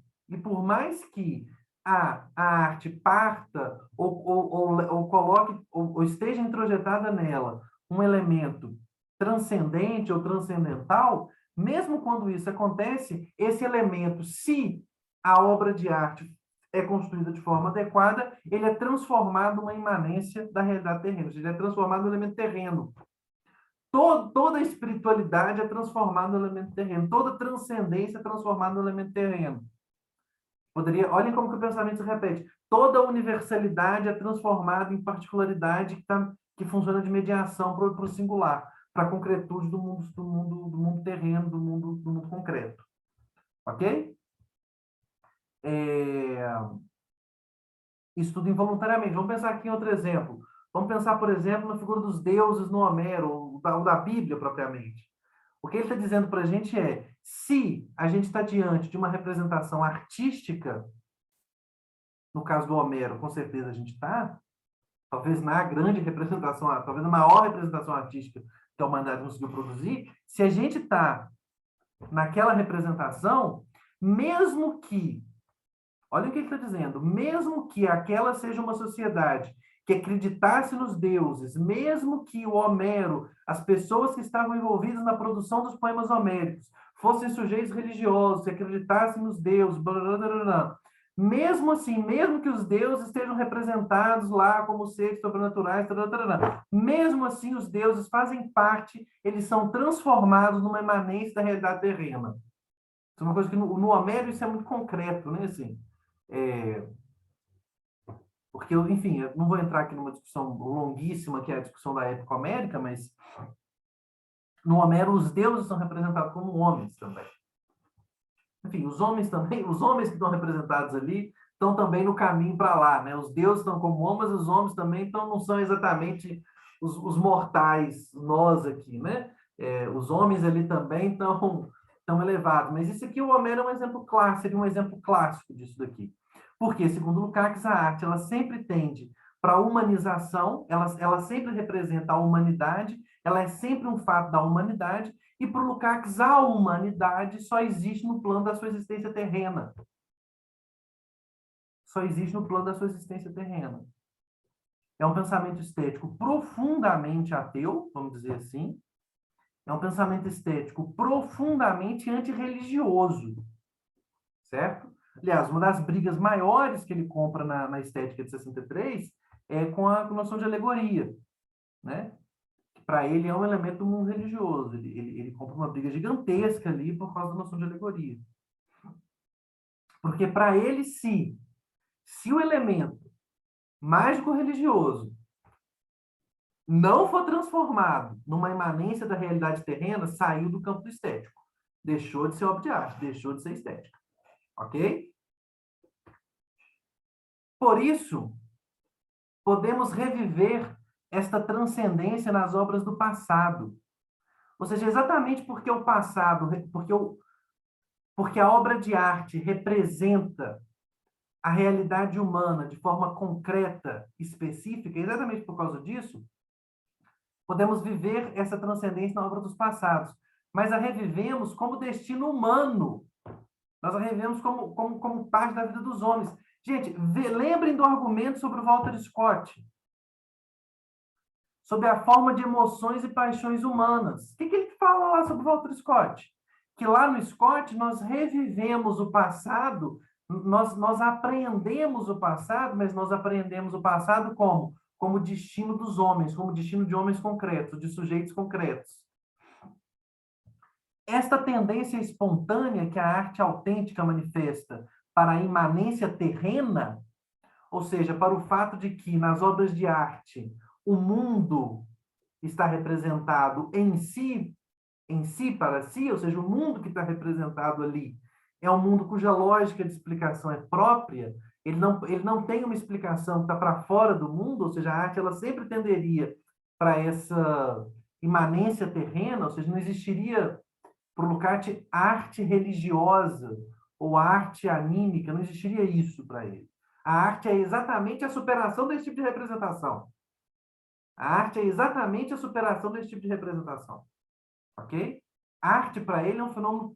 a arte parta ou coloque ou esteja introjetada nela um elemento transcendente ou transcendental, mesmo quando isso acontece, esse elemento, se a obra de arte é construída de forma adequada, ele é transformado numa imanência da realidade terrena, ou seja, ele é transformado num elemento terreno. Toda a espiritualidade é transformada no elemento terreno. Toda transcendência é transformada no elemento terreno. Olhem como que o pensamento se repete. Toda universalidade é transformada em particularidade que funciona de mediação para o singular, para a concretude do mundo terreno, do mundo concreto. Ok? Isso tudo involuntariamente. Vamos pensar aqui em outro exemplo. Vamos pensar, por exemplo, na figura dos deuses no Homero, ou da Bíblia propriamente. O que ele está dizendo para a gente é, se a gente está diante de uma representação artística, no caso do Homero, com certeza a gente está, talvez na grande representação, talvez na maior representação artística que a humanidade conseguiu produzir, se a gente está naquela representação, mesmo que, olha o que ele está dizendo, mesmo que aquela seja uma sociedade que acreditasse nos deuses, mesmo que o Homero, as pessoas que estavam envolvidas na produção dos poemas homéricos, fossem sujeitos religiosos, que acreditassem nos deuses, blá, blá, blá, blá, mesmo assim, mesmo que os deuses estejam representados lá como seres sobrenaturais, blá, blá, blá, mesmo assim os deuses fazem parte, eles são transformados numa imanência da realidade terrena. Isso é uma coisa que no Homero isso é muito concreto, né? Assim, porque, enfim, eu não vou entrar aqui numa discussão longuíssima, que é a discussão da época homérica, mas no Homero os deuses são representados como homens também. Enfim, os homens também, os homens que estão representados ali estão também no caminho para lá, né? Os deuses estão como homens, os homens também não são exatamente os mortais, nós aqui, né? Os homens ali também estão elevados. Mas isso aqui, o Homero é um exemplo clássico, seria um exemplo clássico disso daqui. Porque, segundo Lukács, a arte ela sempre tende para a humanização, ela sempre representa a humanidade, ela é sempre um fato da humanidade, e para o Lukács, a humanidade só existe no plano da sua existência terrena. Só existe no plano da sua existência terrena. É um pensamento estético profundamente ateu, vamos dizer assim. É um pensamento estético profundamente antirreligioso. Certo? Aliás, uma das brigas maiores que ele compra na estética de 63 é com a noção de alegoria, né? Para ele é um elemento do mundo religioso. Ele compra uma briga gigantesca ali por causa da noção de alegoria. Porque para ele, se o elemento mágico-religioso não for transformado numa imanência da realidade terrena, saiu do campo do estético. Deixou de ser obra de arte, deixou de ser estética. Ok? Por isso, podemos reviver esta transcendência nas obras do passado. Ou seja, exatamente porque o passado, porque a obra de arte representa a realidade humana de forma concreta, específica, exatamente por causa disso, podemos viver essa transcendência na obra dos passados. Mas a revivemos como destino humano. Nós a revivemos como parte da vida dos homens. Gente, lembrem do argumento sobre o Walter Scott. Sobre a forma de emoções e paixões humanas. O que ele fala lá sobre o Walter Scott? Que lá no Scott nós revivemos o passado, nós aprendemos o passado, mas nós aprendemos o passado como? Como destino dos homens, como destino de homens concretos, de sujeitos concretos. Esta tendência espontânea que a arte autêntica manifesta para a imanência terrena, ou seja, para o fato de que nas obras de arte o mundo está representado em si, para si, ou seja, o mundo que está representado ali é um mundo cuja lógica de explicação é própria, ele não tem uma explicação que está para fora do mundo, ou seja, a arte ela sempre tenderia para essa imanência terrena, ou seja, não existiria, para o Lukács, arte religiosa ou arte anímica, não existiria isso para ele. A arte é exatamente a superação desse tipo de representação. A arte é exatamente a superação desse tipo de representação. Ok? A arte, para ele, é um fenômeno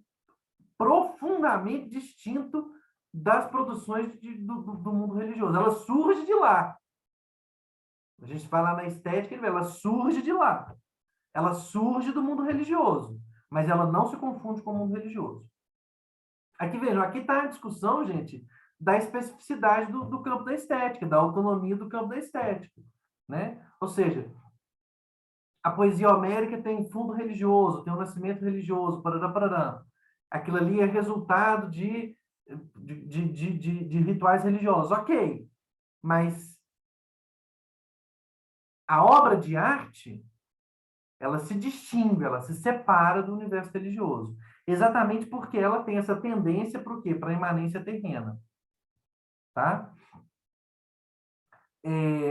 profundamente distinto das produções do mundo religioso. Ela surge de lá. A gente fala na estética, ela surge de lá. Ela surge do mundo religioso, mas ela não se confunde com o mundo religioso. Aqui, vejam, aqui está a discussão, gente, da especificidade do campo da estética, da autonomia do campo da estética. Né? Ou seja, A poesia homérica tem fundo religioso, tem um nascimento religioso, parará, parará. Aquilo ali é resultado de rituais religiosos. Ok, mas a obra de arte, ela se distingue, ela se separa do universo religioso. Exatamente porque ela tem essa tendência para o quê? Para a imanência terrena. Tá?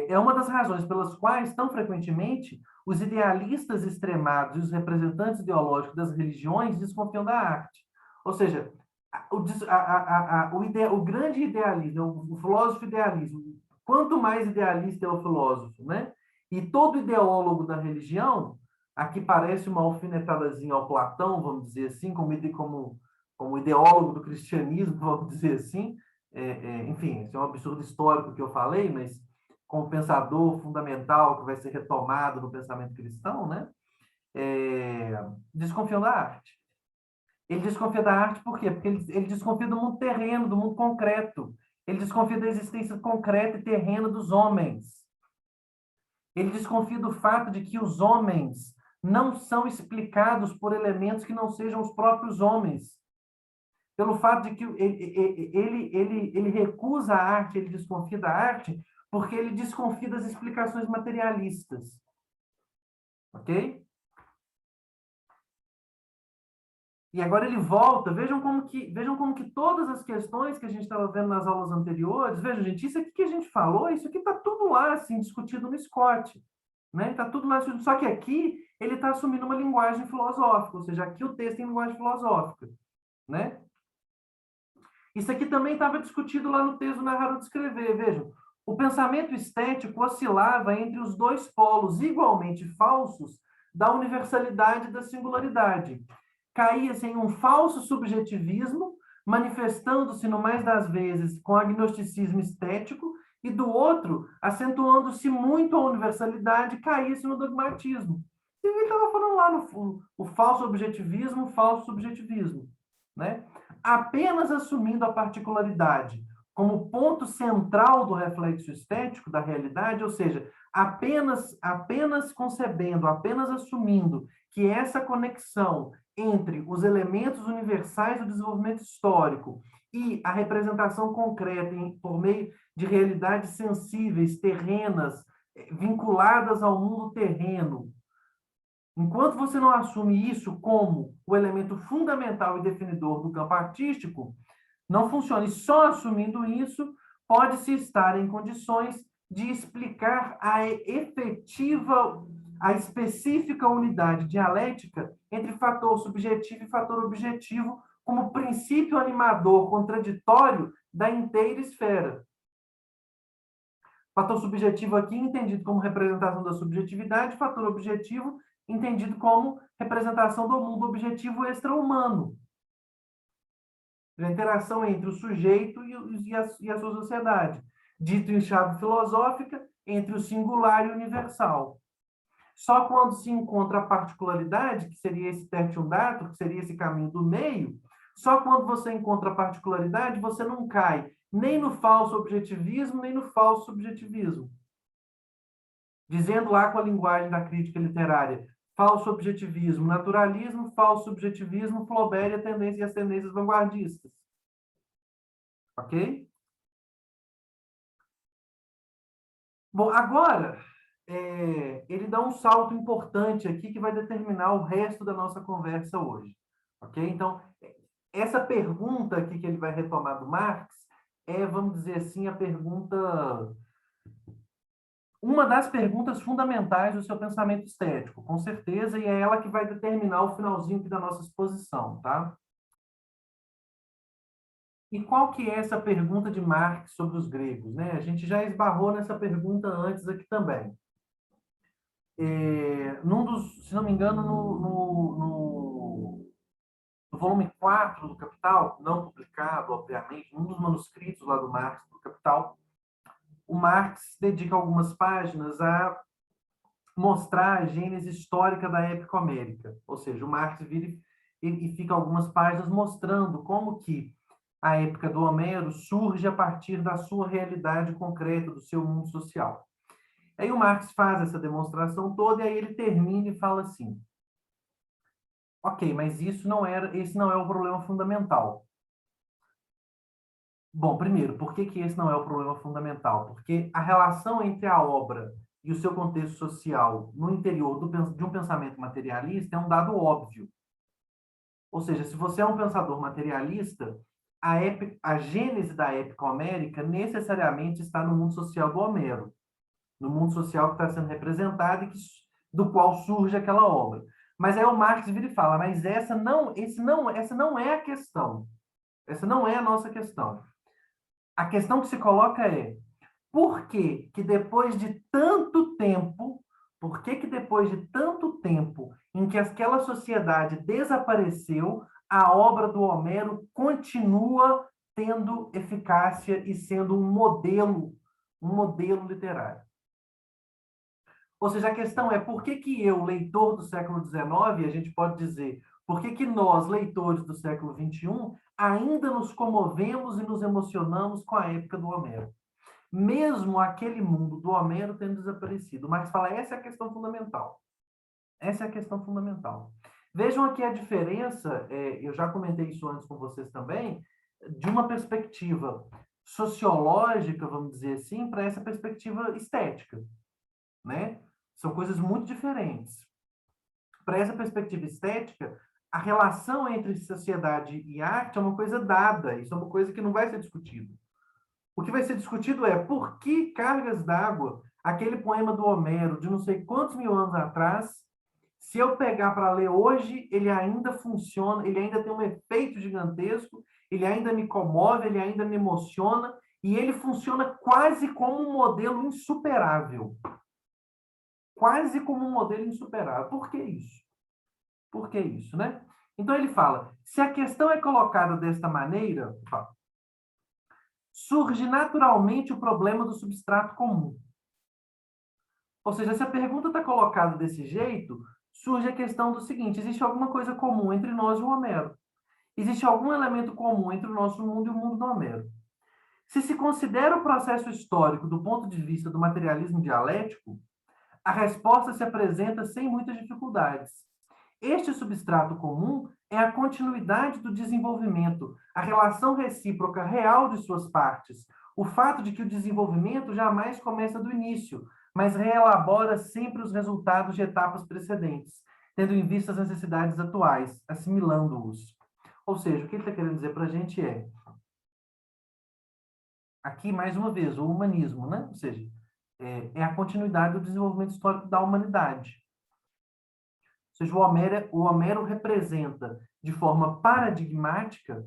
É uma das razões pelas quais, tão frequentemente, os idealistas extremados e os representantes ideológicos das religiões desconfiam da arte. Ou seja, o grande idealismo, o filósofo idealismo, quanto mais idealista é o filósofo, né? E todo ideólogo da religião, aqui parece uma alfinetadazinha ao Platão, vamos dizer assim, como ideólogo do cristianismo, vamos dizer assim, enfim, isso é um absurdo histórico que eu falei, mas como pensador fundamental que vai ser retomado no pensamento cristão, né? Desconfiam da arte. Ele desconfia da arte por quê? Porque ele desconfia do mundo terreno, do mundo concreto. Ele desconfia da existência concreta e terrena dos homens. Ele desconfia do fato de que os homens não são explicados por elementos que não sejam os próprios homens. Pelo fato de que ele recusa a arte, ele desconfia da arte, porque ele desconfia das explicações materialistas. Ok? E agora ele volta. Vejam como que todas as questões que a gente estava vendo nas aulas anteriores, vejam, gente, isso aqui que a gente falou, isso aqui está tudo lá, assim, discutido no Scott. Né? Está tudo lá, só que aqui ele está assumindo uma linguagem filosófica, ou seja, aqui o texto tem linguagem filosófica. Né? Isso aqui também estava discutido lá no texto narrado de escrever. Vejam, o pensamento estético oscilava entre os dois polos igualmente falsos da universalidade e da singularidade. Caía-se em um falso subjetivismo, manifestando-se, no mais das vezes, com agnosticismo estético, e do outro, acentuando-se muito a universalidade, caía-se no dogmatismo. E ele estava falando lá no o falso objetivismo, o falso subjetivismo. Né? Apenas assumindo a particularidade como ponto central do reflexo estético da realidade, ou seja, apenas concebendo, apenas assumindo que essa conexão entre os elementos universais do desenvolvimento histórico e a representação concreta por meio de realidades sensíveis, terrenas, vinculadas ao mundo terreno. Enquanto você não assume isso como o elemento fundamental e definidor do campo artístico, não funciona. E só assumindo isso, pode-se estar em condições de explicar a efetiva, a específica unidade dialética entre fator subjetivo e fator objetivo como princípio animador contraditório da inteira esfera. Fator subjetivo aqui entendido como representação da subjetividade, fator objetivo entendido como representação do mundo objetivo extra-humano. A interação entre o sujeito e a sua sociedade. Dito em chave filosófica, entre o singular e o universal. Só quando se encontra a particularidade, que seria esse tertium datur, que seria esse caminho do meio, só quando você encontra a particularidade, você não cai nem no falso objetivismo, nem no falso subjetivismo. Dizendo lá com a linguagem da crítica literária, falso objetivismo, naturalismo, falso subjetivismo, Flaubert e as tendências vanguardistas. Ok? Bom, agora, ele dá um salto importante aqui que vai determinar o resto da nossa conversa hoje. Ok? Então, essa pergunta aqui que ele vai retomar do Marx vamos dizer assim, a pergunta... Uma das perguntas fundamentais do seu pensamento estético, com certeza, e é ela que vai determinar o finalzinho aqui da nossa exposição, tá? E qual que é essa pergunta de Marx sobre os gregos, né? A gente já esbarrou nessa pergunta antes aqui também. Se não me engano, no volume 4 do Capital, não publicado, obviamente, um dos manuscritos lá do Marx do Capital, o Marx dedica algumas páginas a mostrar a gênese histórica da época homérica. Ou seja, o Marx vira e fica algumas páginas mostrando como que a época do Homero surge a partir da sua realidade concreta, do seu mundo social. Aí o Marx faz essa demonstração toda e aí ele termina e fala assim: ok, mas esse não é o problema fundamental. Bom, primeiro, por que que esse não é o problema fundamental? Porque a relação entre a obra e o seu contexto social no interior de um pensamento materialista é um dado óbvio. Ou seja, se você é um pensador materialista, a gênese da épica homérica necessariamente está no mundo social do Homero, no mundo social que está sendo representado e do qual surge aquela obra. Mas aí o Marx vira e fala, mas essa não é a questão. Essa não é a nossa questão. A questão que se coloca é por que que depois de tanto tempo, por que que depois de tanto tempo em que aquela sociedade desapareceu, a obra do Homero continua tendo eficácia e sendo um modelo literário? Ou seja, a questão é por que que eu, leitor do século XIX, a gente pode dizer, por que que nós, leitores do século XXI, ainda nos comovemos e nos emocionamos com a época do Homero? Mesmo aquele mundo do Homero tendo desaparecido. Marx fala, essa é a questão fundamental. Essa é a questão fundamental. Vejam aqui a diferença, eu já comentei isso antes com vocês também, de uma perspectiva sociológica, vamos dizer assim, para essa perspectiva estética, né? São coisas muito diferentes. Para essa perspectiva estética, a relação entre sociedade e arte é uma coisa dada, isso é uma coisa que não vai ser discutido. O que vai ser discutido é por que cargas d'água, aquele poema do Homero de não sei quantos mil anos atrás, se eu pegar para ler hoje, ele ainda funciona, ele ainda tem um efeito gigantesco, ele ainda me comove, ele ainda me emociona, e ele funciona quase como um modelo insuperável. Quase como um modelo insuperável. Por que isso? Por que isso, né? Então ele fala, se a questão é colocada desta maneira, surge naturalmente o problema do substrato comum. Ou seja, se a pergunta está colocada desse jeito, surge a questão do seguinte: existe alguma coisa comum entre nós e o Homero? Existe algum elemento comum entre o nosso mundo e o mundo do Homero? Se considera o processo histórico do ponto de vista do materialismo dialético, a resposta se apresenta sem muitas dificuldades. Este substrato comum é a continuidade do desenvolvimento, a relação recíproca real de suas partes, o fato de que o desenvolvimento jamais começa do início, mas reelabora sempre os resultados de etapas precedentes, tendo em vista as necessidades atuais, assimilando-os. Ou seja, o que ele está querendo dizer para a gente é, aqui mais uma vez, o humanismo, né? Ou seja, é a continuidade do desenvolvimento histórico da humanidade. Ou seja, o Homero representa de forma paradigmática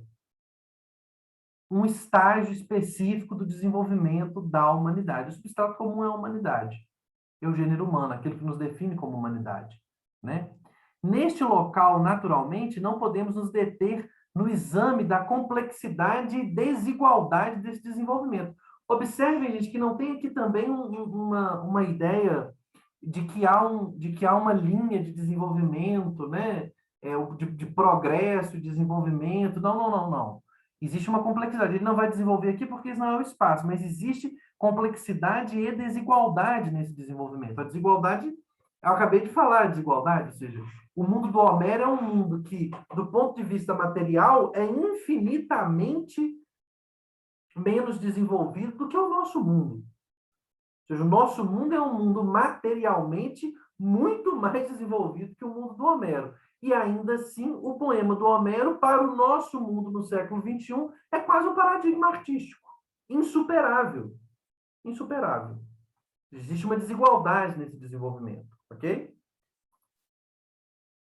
um estágio específico do desenvolvimento da humanidade. O substrato comum é a humanidade, é o gênero humano, aquele que nos define como humanidade, né? Neste local, naturalmente, não podemos nos deter no exame da complexidade e desigualdade desse desenvolvimento. Observem, gente, que não tem aqui também uma ideia de que há uma linha de desenvolvimento, né? De progresso, desenvolvimento. Não, não, não, não. Existe uma complexidade. Ele não vai desenvolver aqui porque isso não é o espaço, mas existe complexidade e desigualdade nesse desenvolvimento. A desigualdade, eu acabei de falar, desigualdade, ou seja, o mundo do Homero é um mundo que, do ponto de vista material, é infinitamente menos desenvolvido do que o nosso mundo. Ou seja, o nosso mundo é um mundo materialmente muito mais desenvolvido que o mundo do Homero. E ainda assim, o poema do Homero, para o nosso mundo no século XXI, é quase um paradigma artístico. Insuperável. Insuperável. Existe uma desigualdade nesse desenvolvimento, ok?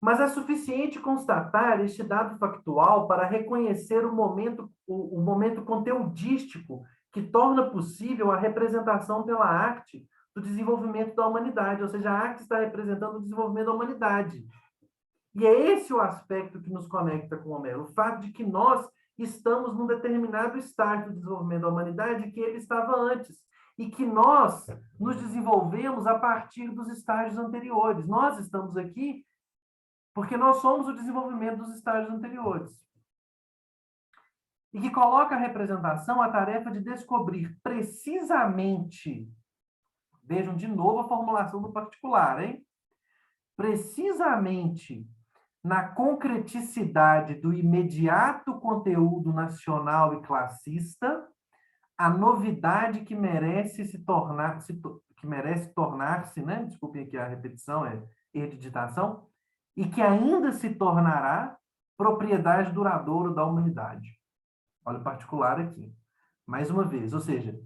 Mas é suficiente constatar este dado factual para reconhecer o momento conteudístico que torna possível a representação pela arte do desenvolvimento da humanidade, ou seja, a arte está representando o desenvolvimento da humanidade. E é esse o aspecto que nos conecta com Homero, o fato de que nós estamos num determinado estágio do desenvolvimento da humanidade que ele estava antes, e que nós nos desenvolvemos a partir dos estágios anteriores. Nós estamos aqui porque nós somos o desenvolvimento dos estágios anteriores. E que coloca a representação a tarefa de descobrir precisamente Vejam de novo a formulação do particular, hein? Precisamente na concreticidade do imediato conteúdo nacional e classista, a novidade que merece tornar-se, né? Desculpem aqui a repetição, erro de digitação, e que ainda se tornará propriedade duradoura da humanidade. Olha o particular aqui. Mais uma vez, ou seja,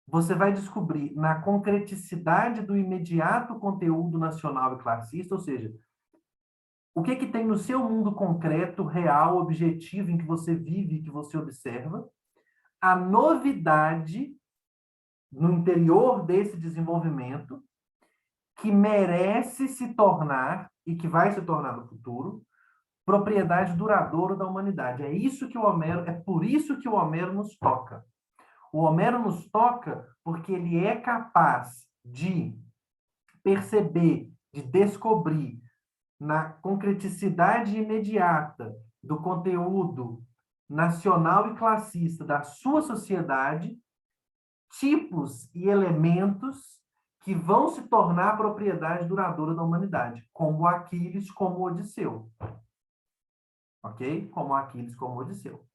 você vai descobrir na concreticidade do imediato conteúdo nacional e classista, ou seja, o que que tem no seu mundo concreto, real, objetivo, em que você vive, que você observa, a novidade no interior desse desenvolvimento que merece se tornar, e que vai se tornar no futuro, propriedade duradoura da humanidade. É isso que o Homero, é por isso que o Homero nos toca. O Homero nos toca porque ele é capaz de perceber, de descobrir na concreticidade imediata do conteúdo nacional e classista da sua sociedade, tipos e elementos que vão se tornar propriedade duradoura da humanidade, como Aquiles, como Odisseu. Ok? Como Aquiles, como Odisseu.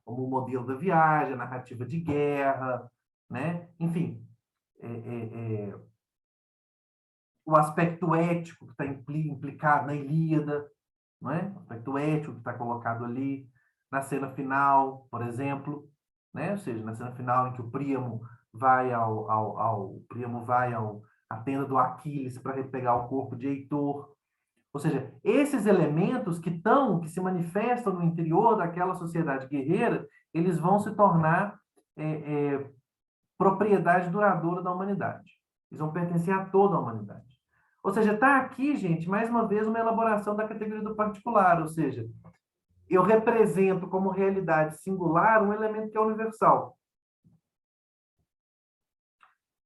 Como o modelo da viagem, a narrativa de guerra, né? Enfim, o aspecto ético que está implicado na Ilíada, não é? O aspecto ético que está colocado ali na cena final, por exemplo, né? Ou seja, na cena final em que o Príamo vai à tenda do Aquiles para pegar o corpo de Heitor. Ou seja, esses elementos que se manifestam no interior daquela sociedade guerreira, eles vão se tornar propriedade duradoura da humanidade. Eles vão pertencer a toda a humanidade. Ou seja, está aqui, gente, mais uma vez, uma elaboração da categoria do particular, ou seja, eu represento como realidade singular um elemento que é universal.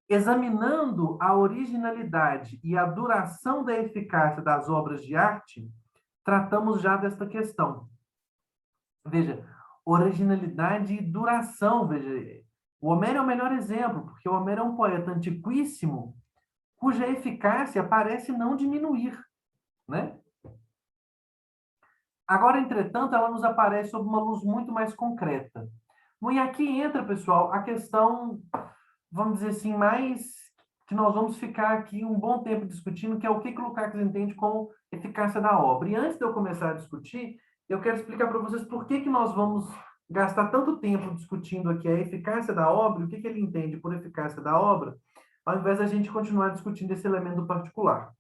Examinando a originalidade e a duração da eficácia das obras de arte, tratamos já desta questão. Veja, originalidade e duração, veja, o Homero é o melhor exemplo, porque o Homero é um poeta antiquíssimo, cuja eficácia parece não diminuir, né? Agora, entretanto, ela nos aparece sob uma luz muito mais concreta. E aqui entra, pessoal, a questão, vamos dizer assim, mais que nós vamos ficar aqui um bom tempo discutindo, que é o que o Lukács entende como eficácia da obra. E antes de eu começar a discutir, eu quero explicar para vocês por que nós vamos gastar tanto tempo discutindo aqui a eficácia da obra, o que ele entende por eficácia da obra, ao invés da gente continuar discutindo esse elemento particular.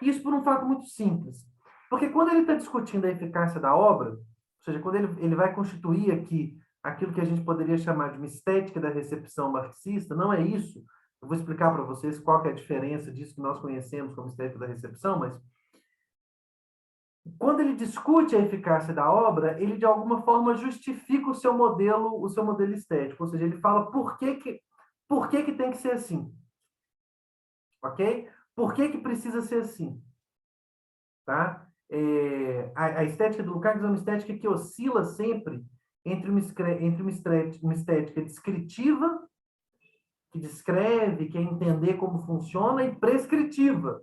Isso por um fato muito simples. Porque quando ele está discutindo a eficácia da obra, ou seja, quando ele vai constituir aqui aquilo que a gente poderia chamar de uma estética da recepção marxista, não é isso. Eu vou explicar para vocês qual que é a diferença disso que nós conhecemos como estética da recepção, mas quando ele discute a eficácia da obra, ele de alguma forma justifica o seu modelo estético, ou seja, ele fala por que tem que ser assim. Ok? Por que precisa ser assim? Tá? A estética do Lukács é uma estética que oscila sempre entre uma estética descritiva, que descreve, quer entender como funciona, e prescritiva,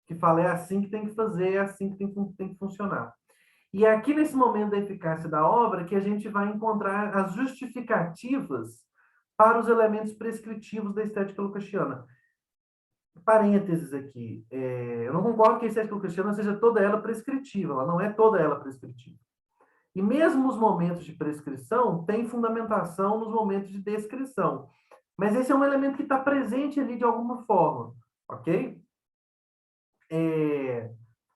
que fala é assim que tem que fazer, é assim que tem que funcionar. E é aqui nesse momento da eficácia da obra que a gente vai encontrar as justificativas para os elementos prescritivos da estética lucasiana. Parênteses aqui, eu não concordo que a estética lucasiana seja toda ela prescritiva, ela não é toda ela prescritiva. E mesmo os momentos de prescrição têm fundamentação nos momentos de descrição. Mas esse é um elemento que está presente ali de alguma forma, ok?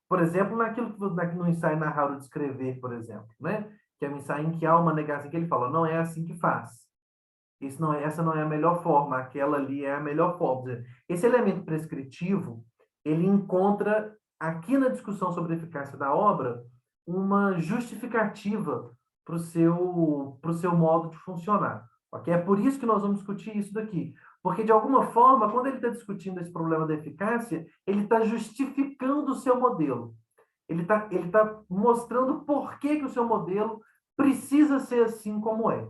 Por exemplo, no ensaio Narrar ou Descrever, por exemplo, né? Que é um ensaio em que há uma negação que ele fala, não é assim que faz. Essa não é a melhor forma, aquela ali é a melhor forma. Esse elemento prescritivo, ele encontra aqui na discussão sobre a eficácia da obra uma justificativa para o seu modo de funcionar. Okay? É por isso que nós vamos discutir isso daqui. Porque, de alguma forma, quando ele está discutindo esse problema da eficácia, ele está justificando o seu modelo. Ele tá mostrando por que o seu modelo precisa ser assim como é.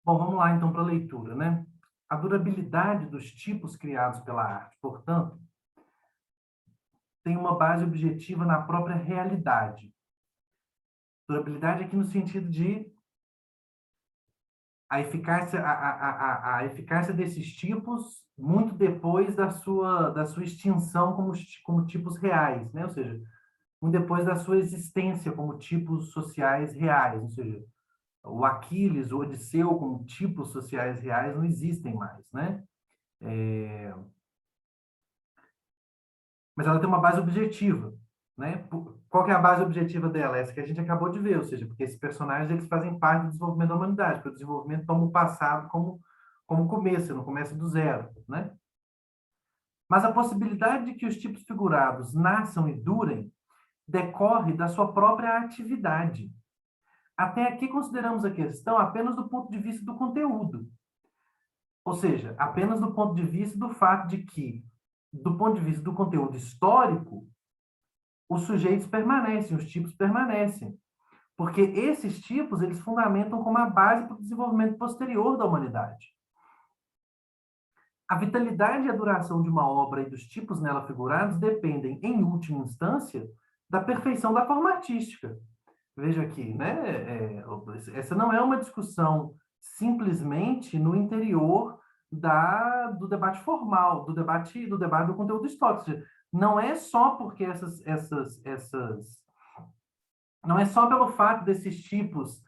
Bom, vamos lá então para a leitura, né? a durabilidade dos tipos criados pela arte, portanto, tem uma base objetiva na própria realidade. Durabilidade aqui no sentido de a eficácia desses tipos muito depois da sua extinção como tipos reais, né? Ou seja, muito depois da sua existência como tipos sociais reais, ou seja, o Aquiles, o Odisseu como tipos sociais reais não existem mais, né? Mas ela tem uma base objetiva, né? Qual que é a base objetiva dela? Essa que a gente acabou de ver, ou seja, porque esses personagens eles fazem parte do desenvolvimento da humanidade, porque o desenvolvimento toma o passado como começo, não começa do zero, né? Mas a possibilidade de que os tipos figurados nasçam e durem decorre da sua própria atividade. Até aqui consideramos a questão apenas do ponto de vista do conteúdo, ou seja, apenas do ponto de vista do fato de que, do ponto de vista do conteúdo histórico, os sujeitos permanecem, os tipos permanecem. Porque esses tipos, eles fundamentam como a base para o desenvolvimento posterior da humanidade. A vitalidade e a duração de uma obra e dos tipos nela figurados dependem, em última instância, da perfeição da forma artística. Veja aqui, né? Essa não é uma discussão simplesmente no interior do debate formal, do debate do conteúdo histórico. Ou seja, não é só porque não é só pelo fato desses tipos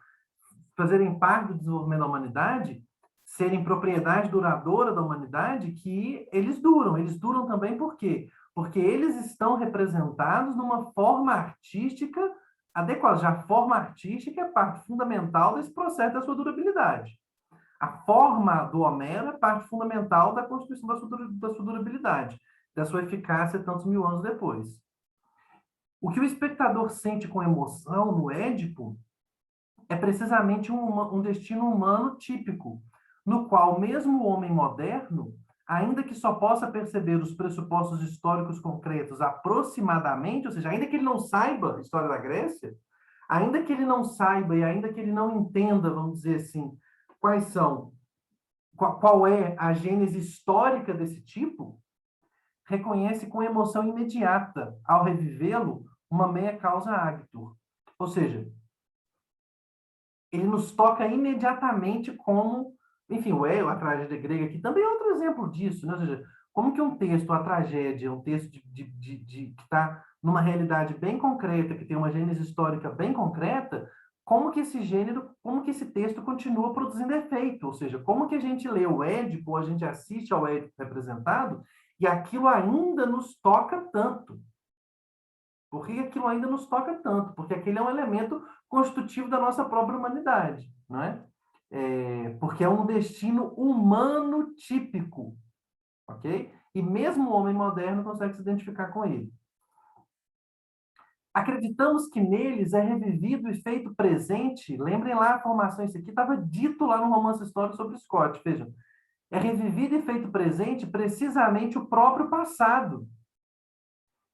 fazerem parte do desenvolvimento da humanidade, serem propriedade duradoura da humanidade, que eles duram. Eles duram também por quê? Porque eles estão representados numa forma artística adequada. Já a forma artística é parte fundamental desse processo da sua durabilidade. A forma do Homero é parte fundamental da constituição da sua durabilidade, da sua eficácia tantos mil anos depois. O que o espectador sente com emoção no Édipo é precisamente um destino humano típico, no qual mesmo o homem moderno, ainda que só possa perceber os pressupostos históricos concretos aproximadamente, ou seja, ainda que ele não saiba a história da Grécia, ainda que ele não saiba e ainda que ele não entenda, vamos dizer assim, qual é a gênese histórica desse tipo, reconhece com emoção imediata, ao revivê-lo, uma meia causa actor. Ou seja, ele nos toca imediatamente como, enfim, a tragédia grega aqui também é outro exemplo disso, né? Ou seja, como que um texto, a tragédia, um texto que está numa realidade bem concreta, que tem uma gênese histórica bem concreta, como que esse gênero, como que esse texto continua produzindo efeito, ou seja, como que a gente lê o Édipo, ou a gente assiste ao Édipo representado, e aquilo ainda nos toca tanto. Por que aquilo ainda nos toca tanto? Porque aquele é um elemento constitutivo da nossa própria humanidade, não é? Porque é um destino humano típico, ok? E mesmo o homem moderno consegue se identificar com ele. Acreditamos que neles é revivido e feito presente. Lembrem lá a formação, isso aqui estava dito lá no romance histórico sobre Scott, vejam. É revivido e feito presente precisamente o próprio passado.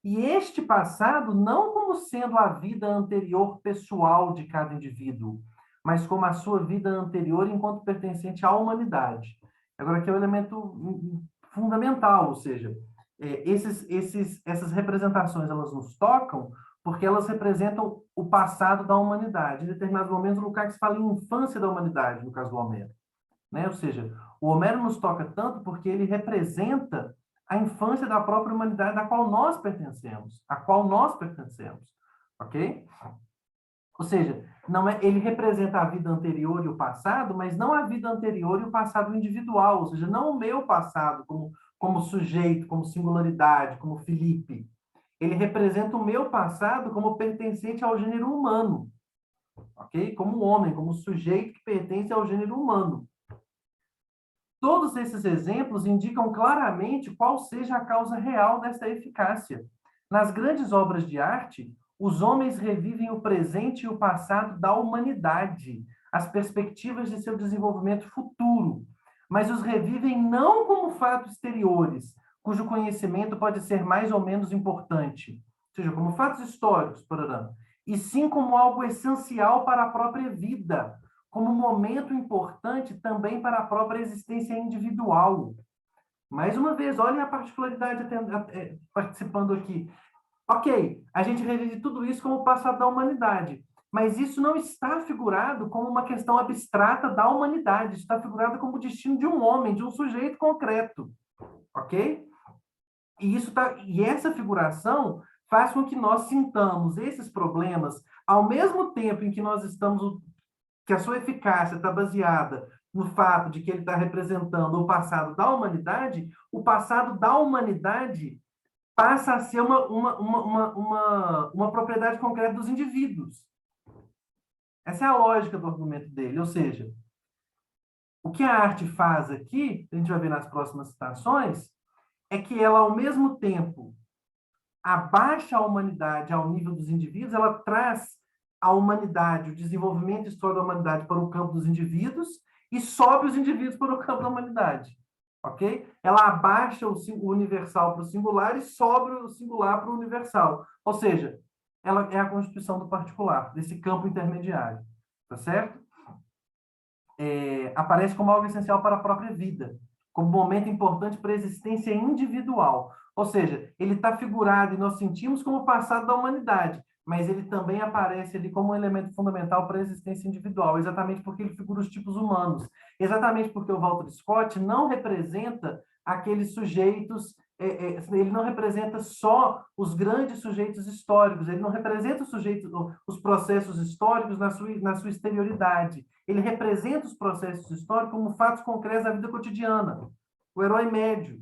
E este passado não como sendo a vida anterior pessoal de cada indivíduo, mas como a sua vida anterior enquanto pertencente à humanidade. Agora, aqui é um elemento fundamental, ou seja, essas representações elas nos tocam porque elas representam o passado da humanidade. Em determinados momentos, o Lukács fala em infância da humanidade, no caso do Homero. Né? Ou seja, o Homero nos toca tanto porque ele representa a infância da própria humanidade da qual nós pertencemos, ok? Ou seja, não é, ele representa a vida anterior e o passado, mas não a vida anterior e o passado individual, ou seja, não o meu passado como sujeito, como singularidade, como Felipe. Ele representa o meu passado como pertencente ao gênero humano, ok? Como homem, como sujeito que pertence ao gênero humano. Todos esses exemplos indicam claramente qual seja a causa real dessa eficácia. Nas grandes obras de arte, os homens revivem o presente e o passado da humanidade, as perspectivas de seu desenvolvimento futuro, mas os revivem não como fatos exteriores, cujo conhecimento pode ser mais ou menos importante, ou seja, como fatos históricos, e sim como algo essencial para a própria vida, como um momento importante também para a própria existência individual. Mais uma vez, olhem a particularidade participando aqui. Ok, a gente revive tudo isso como o passado da humanidade, mas isso não está figurado como uma questão abstrata da humanidade, isso está figurado como o destino de um homem, de um sujeito concreto, ok? E essa figuração faz com que nós sintamos esses problemas ao mesmo tempo em que nós estamos, que a sua eficácia está baseada no fato de que ele está representando o passado da humanidade, o passado da humanidade passa a ser uma propriedade concreta dos indivíduos. Essa é a lógica do argumento dele. Ou seja, o que a arte faz aqui, a gente vai ver nas próximas citações, é que ela, ao mesmo tempo, abaixa a humanidade ao nível dos indivíduos, ela traz a humanidade, o desenvolvimento histórico da humanidade para o campo dos indivíduos e sobe os indivíduos para o campo da humanidade. Ok? Ela abaixa o universal para o singular e sobe o singular para o universal. Ou seja, ela é a constituição do particular, desse campo intermediário. Tá certo? Aparece como algo essencial para a própria vida, como momento importante para a existência individual. Ou seja, ele está figurado e nós sentimos como o passado da humanidade, mas ele também aparece ali como um elemento fundamental para a existência individual, exatamente porque ele figura os tipos humanos, exatamente porque o Walter Scott não representa aqueles sujeitos, ele não representa só os grandes sujeitos históricos, ele não representa os processos históricos na sua exterioridade, ele representa os processos históricos como fatos concretos da vida cotidiana. O herói médio.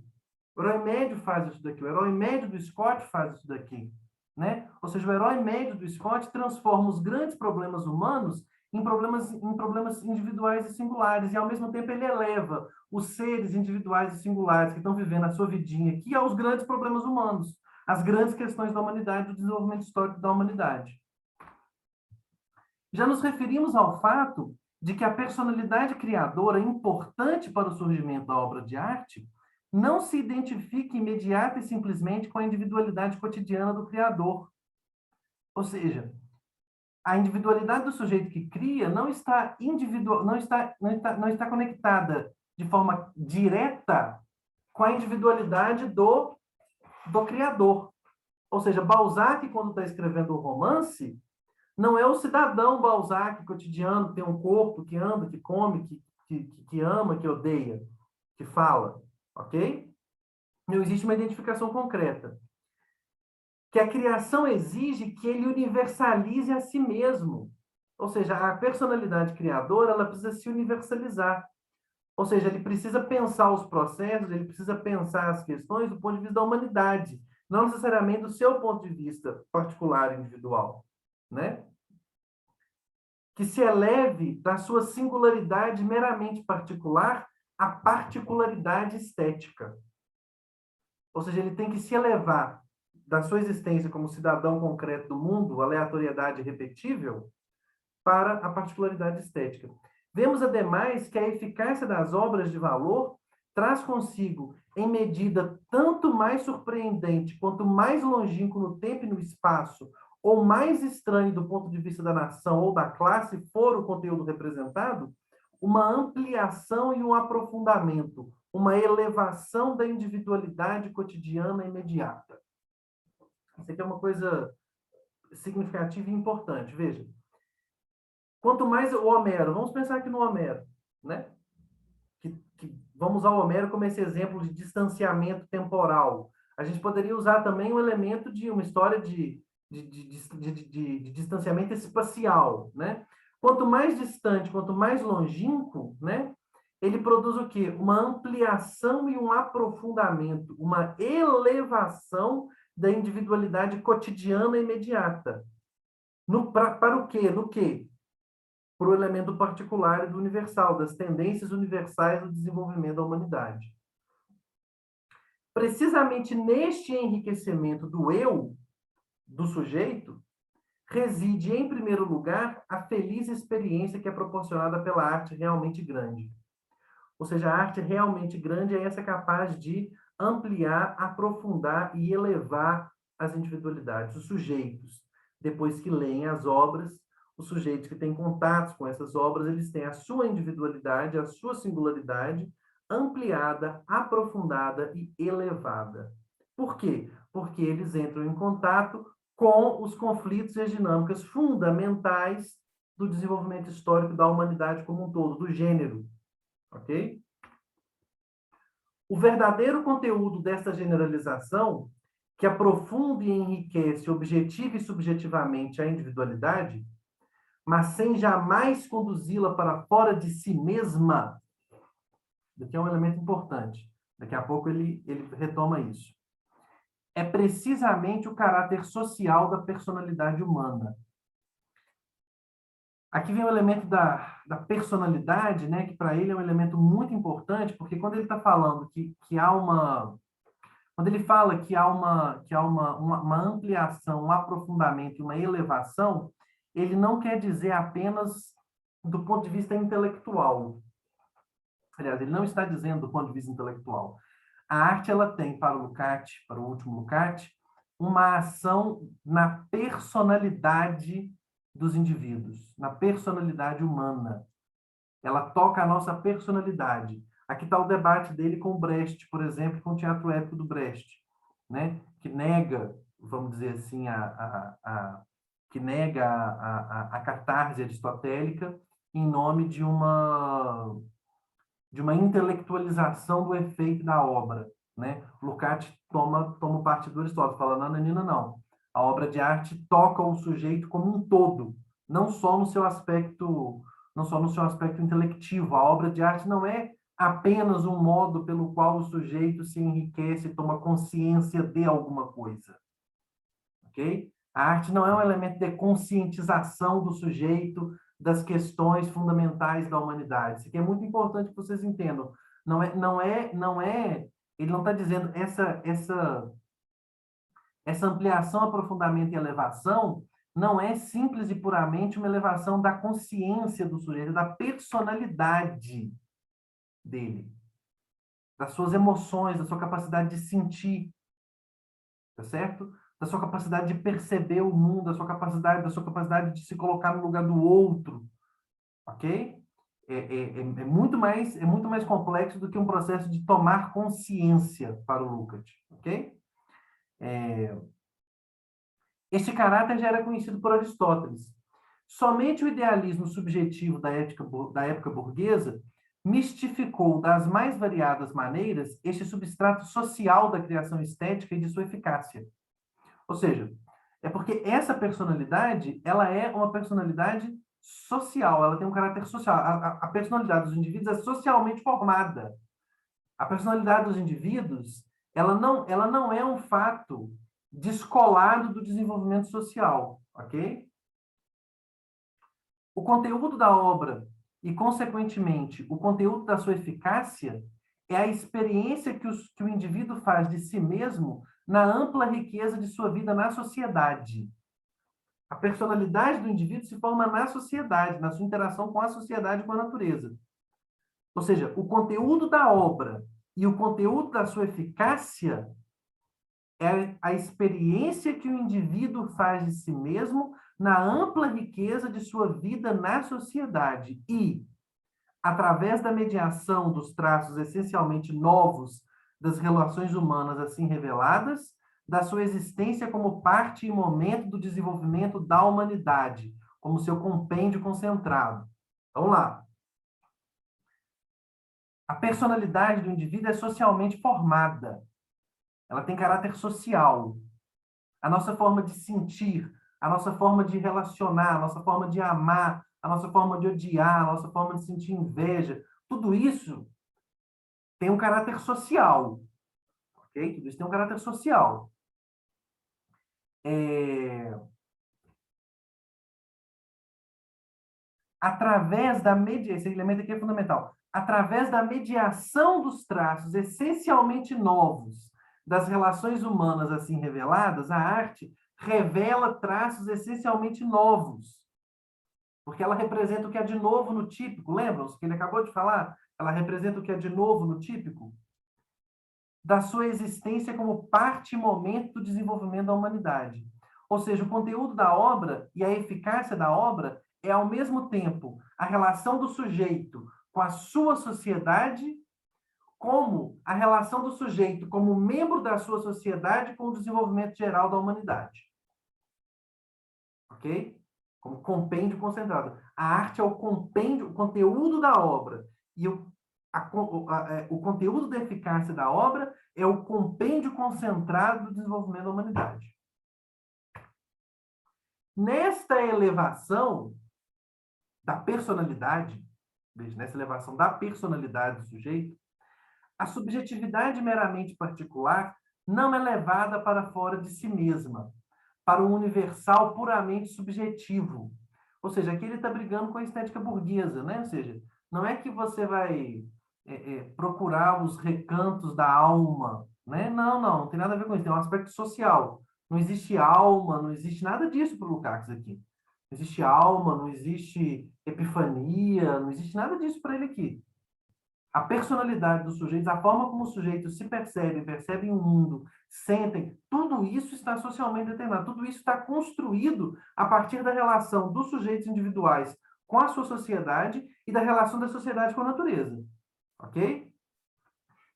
O herói médio faz isso daqui. O herói médio do Scott faz isso daqui. Né? Ou seja, o herói médio do Scott transforma os grandes problemas humanos em problemas individuais e singulares. E, ao mesmo tempo, ele eleva os seres individuais e singulares que estão vivendo a sua vidinha aqui aos grandes problemas humanos, às grandes questões da humanidade, do desenvolvimento histórico da humanidade. Já nos referimos ao fato de que a personalidade criadora, importante para o surgimento da obra de arte, não se identifica imediata e simplesmente com a individualidade cotidiana do criador. Ou seja, a individualidade do sujeito que cria não está conectada de forma direta com a individualidade do criador. Ou seja, Balzac, quando está escrevendo o romance, não é o cidadão Balzac cotidiano, que tem um corpo, que anda, que come, que ama, que odeia, que fala, ok? Não existe uma identificação concreta. Que a criação exige que ele universalize a si mesmo. Ou seja, a personalidade criadora, ela precisa se universalizar. Ou seja, ele precisa pensar os processos, ele precisa pensar as questões do ponto de vista da humanidade, não necessariamente do seu ponto de vista particular e individual, né? Que se eleve da sua singularidade meramente particular à particularidade estética. Ou seja, ele tem que se elevar da sua existência como cidadão concreto do mundo, aleatoriedade repetível, para a particularidade estética. Vemos, ademais, que a eficácia das obras de valor traz consigo, em medida tanto mais surpreendente quanto mais longínquo no tempo e no espaço, ou mais estranho do ponto de vista da nação ou da classe for o conteúdo representado, uma ampliação e um aprofundamento, uma elevação da individualidade cotidiana imediata. Isso aqui é uma coisa significativa e importante. Veja, quanto mais o Homero, vamos pensar aqui no Homero, né? Vamos usar o Homero como esse exemplo de distanciamento temporal. A gente poderia usar também um elemento de uma história de distanciamento espacial, né? Quanto mais distante, quanto mais longínquo, né? Ele produz o quê? Uma ampliação e um aprofundamento, uma elevação da individualidade cotidiana imediata. Para o quê? No quê? Para o elemento particular e do universal, das tendências universais do desenvolvimento da humanidade. Precisamente neste enriquecimento do eu, do sujeito, reside, em primeiro lugar, a feliz experiência que é proporcionada pela arte realmente grande. Ou seja, a arte realmente grande é essa capaz de ampliar, aprofundar e elevar as individualidades, os sujeitos, depois que leem as obras os sujeitos que têm contatos com essas obras, eles têm a sua individualidade, a sua singularidade ampliada, aprofundada e elevada. Por quê? Porque eles entram em contato com os conflitos e as dinâmicas fundamentais do desenvolvimento histórico da humanidade como um todo, do gênero, ok? O verdadeiro conteúdo dessa generalização, que aprofunda e enriquece objetiva e subjetivamente a individualidade, mas sem jamais conduzi-la para fora de si mesma, daqui é um elemento importante. Daqui a pouco ele retoma isso. É precisamente o caráter social da personalidade humana. Aqui vem o elemento da personalidade, né, que para ele é um elemento muito importante, porque quando ele está falando que há uma... Quando ele fala que há uma ampliação, um aprofundamento, uma elevação, ele não quer dizer apenas do ponto de vista intelectual. Aliás, ele não está dizendo do ponto de vista intelectual. A arte, ela tem, para o Lukács, para o último Lukács, uma ação na personalidade dos indivíduos, na personalidade humana. Ela toca a nossa personalidade. Aqui está o debate dele com o Brecht, por exemplo, com o teatro épico do Brecht, né? Que nega, vamos dizer assim, que nega a catarse aristotélica em nome de uma intelectualização do efeito da obra, né? Lukács toma parte do Aristóteles, fala, não, Nanina, não. A obra de arte toca o sujeito como um todo, não só no seu aspecto intelectivo. A obra de arte não é apenas um modo pelo qual o sujeito se enriquece e toma consciência de alguma coisa. Ok? A arte não é um elemento de conscientização do sujeito das questões fundamentais da humanidade. Isso aqui é muito importante que vocês entendam. Ele não está dizendo essa ampliação, aprofundamento e elevação não é simples e puramente uma elevação da consciência do sujeito, da personalidade dele, das suas emoções, da sua capacidade de sentir, tá certo? Da sua capacidade de perceber o mundo, da sua capacidade de se colocar no lugar do outro, ok? É muito mais complexo do que um processo de tomar consciência para o Lukács, ok? Este caráter já era conhecido por Aristóteles. Somente o idealismo subjetivo da época burguesa mistificou das mais variadas maneiras este substrato social da criação estética e de sua eficácia. Ou seja, é porque essa personalidade, ela é uma personalidade social, ela tem um caráter social. A personalidade dos indivíduos é socialmente formada. A personalidade dos indivíduos, ela não é um fato descolado do desenvolvimento social, ok? O conteúdo da obra e, consequentemente, o conteúdo da sua eficácia é a experiência que o indivíduo faz de si mesmo na ampla riqueza de sua vida na sociedade. A personalidade do indivíduo se forma na sociedade, na sua interação com a sociedade e com a natureza. Ou seja, o conteúdo da obra e o conteúdo da sua eficácia é a experiência que o indivíduo faz de si mesmo na ampla riqueza de sua vida na sociedade e, através da mediação dos traços essencialmente novos das relações humanas assim reveladas, da sua existência como parte e momento do desenvolvimento da humanidade, como seu compêndio concentrado. Vamos lá. A personalidade do indivíduo é socialmente formada. Ela tem caráter social. A nossa forma de sentir, a nossa forma de relacionar, a nossa forma de amar, a nossa forma de odiar, a nossa forma de sentir inveja, tudo isso tem um caráter social. Ok? Tudo isso tem um caráter social. Através da mediação, esse elemento aqui é fundamental, através da mediação dos traços essencialmente novos das relações humanas assim reveladas, a arte revela traços essencialmente novos, porque ela representa o que é de novo no típico, lembram-se que ele acabou de falar? Ela representa o que é de novo no típico, da sua existência como parte e momento do desenvolvimento da humanidade. Ou seja, o conteúdo da obra e a eficácia da obra é, ao mesmo tempo, a relação do sujeito com a sua sociedade, como a relação do sujeito como membro da sua sociedade com o desenvolvimento geral da humanidade. Ok? Como compêndio concentrado. A arte é o compêndio, o conteúdo da obra. E o conteúdo da eficácia da obra é o compêndio concentrado do desenvolvimento da humanidade. Nesta elevação da personalidade, veja, nessa elevação da personalidade do sujeito, a subjetividade meramente particular não é levada para fora de si mesma, para um universal puramente subjetivo. Ou seja, aqui ele está brigando com a estética burguesa, né? Ou seja, não é que você vai procurar os recantos da alma, né? Não tem nada a ver com isso, tem um aspecto social. Não existe alma, não existe nada disso para o Lukács aqui. Não existe alma, não existe epifania, não existe nada disso para ele aqui. A personalidade dos sujeitos, a forma como os sujeitos se percebem o mundo, sentem, tudo isso está socialmente determinado, tudo isso está construído a partir da relação dos sujeitos individuais com a sua sociedade e da relação da sociedade com a natureza. Ok?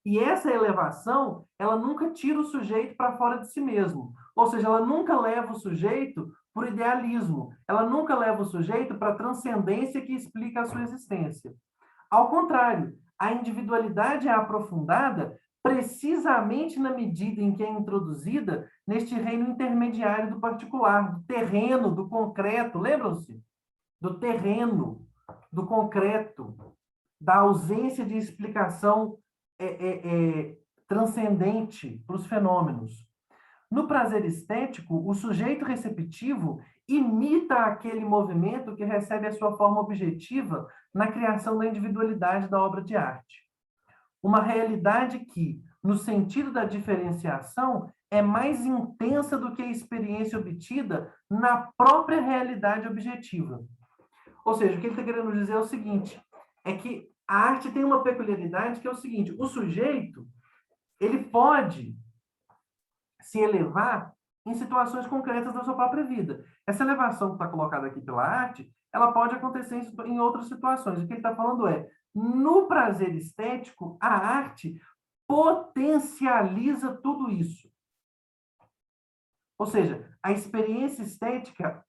E essa elevação, ela nunca tira o sujeito para fora de si mesmo. Ou seja, ela nunca leva o sujeito para o idealismo. Ela nunca leva o sujeito para a transcendência que explica a sua existência. Ao contrário, a individualidade é aprofundada precisamente na medida em que é introduzida neste reino intermediário do particular, do terreno, do concreto. Lembram-se? Do terreno, do concreto, da ausência de explicação transcendente para os fenômenos. No prazer estético, o sujeito receptivo imita aquele movimento que recebe a sua forma objetiva na criação da individualidade da obra de arte. Uma realidade que, no sentido da diferenciação, é mais intensa do que a experiência obtida na própria realidade objetiva. Ou seja, o que ele está querendo dizer é o seguinte, é que a arte tem uma peculiaridade que é o seguinte, o sujeito, ele pode se elevar em situações concretas da sua própria vida. Essa elevação que está colocada aqui pela arte, ela pode acontecer em outras situações. O que ele está falando é, no prazer estético, a arte potencializa tudo isso. Ou seja, a experiência estética,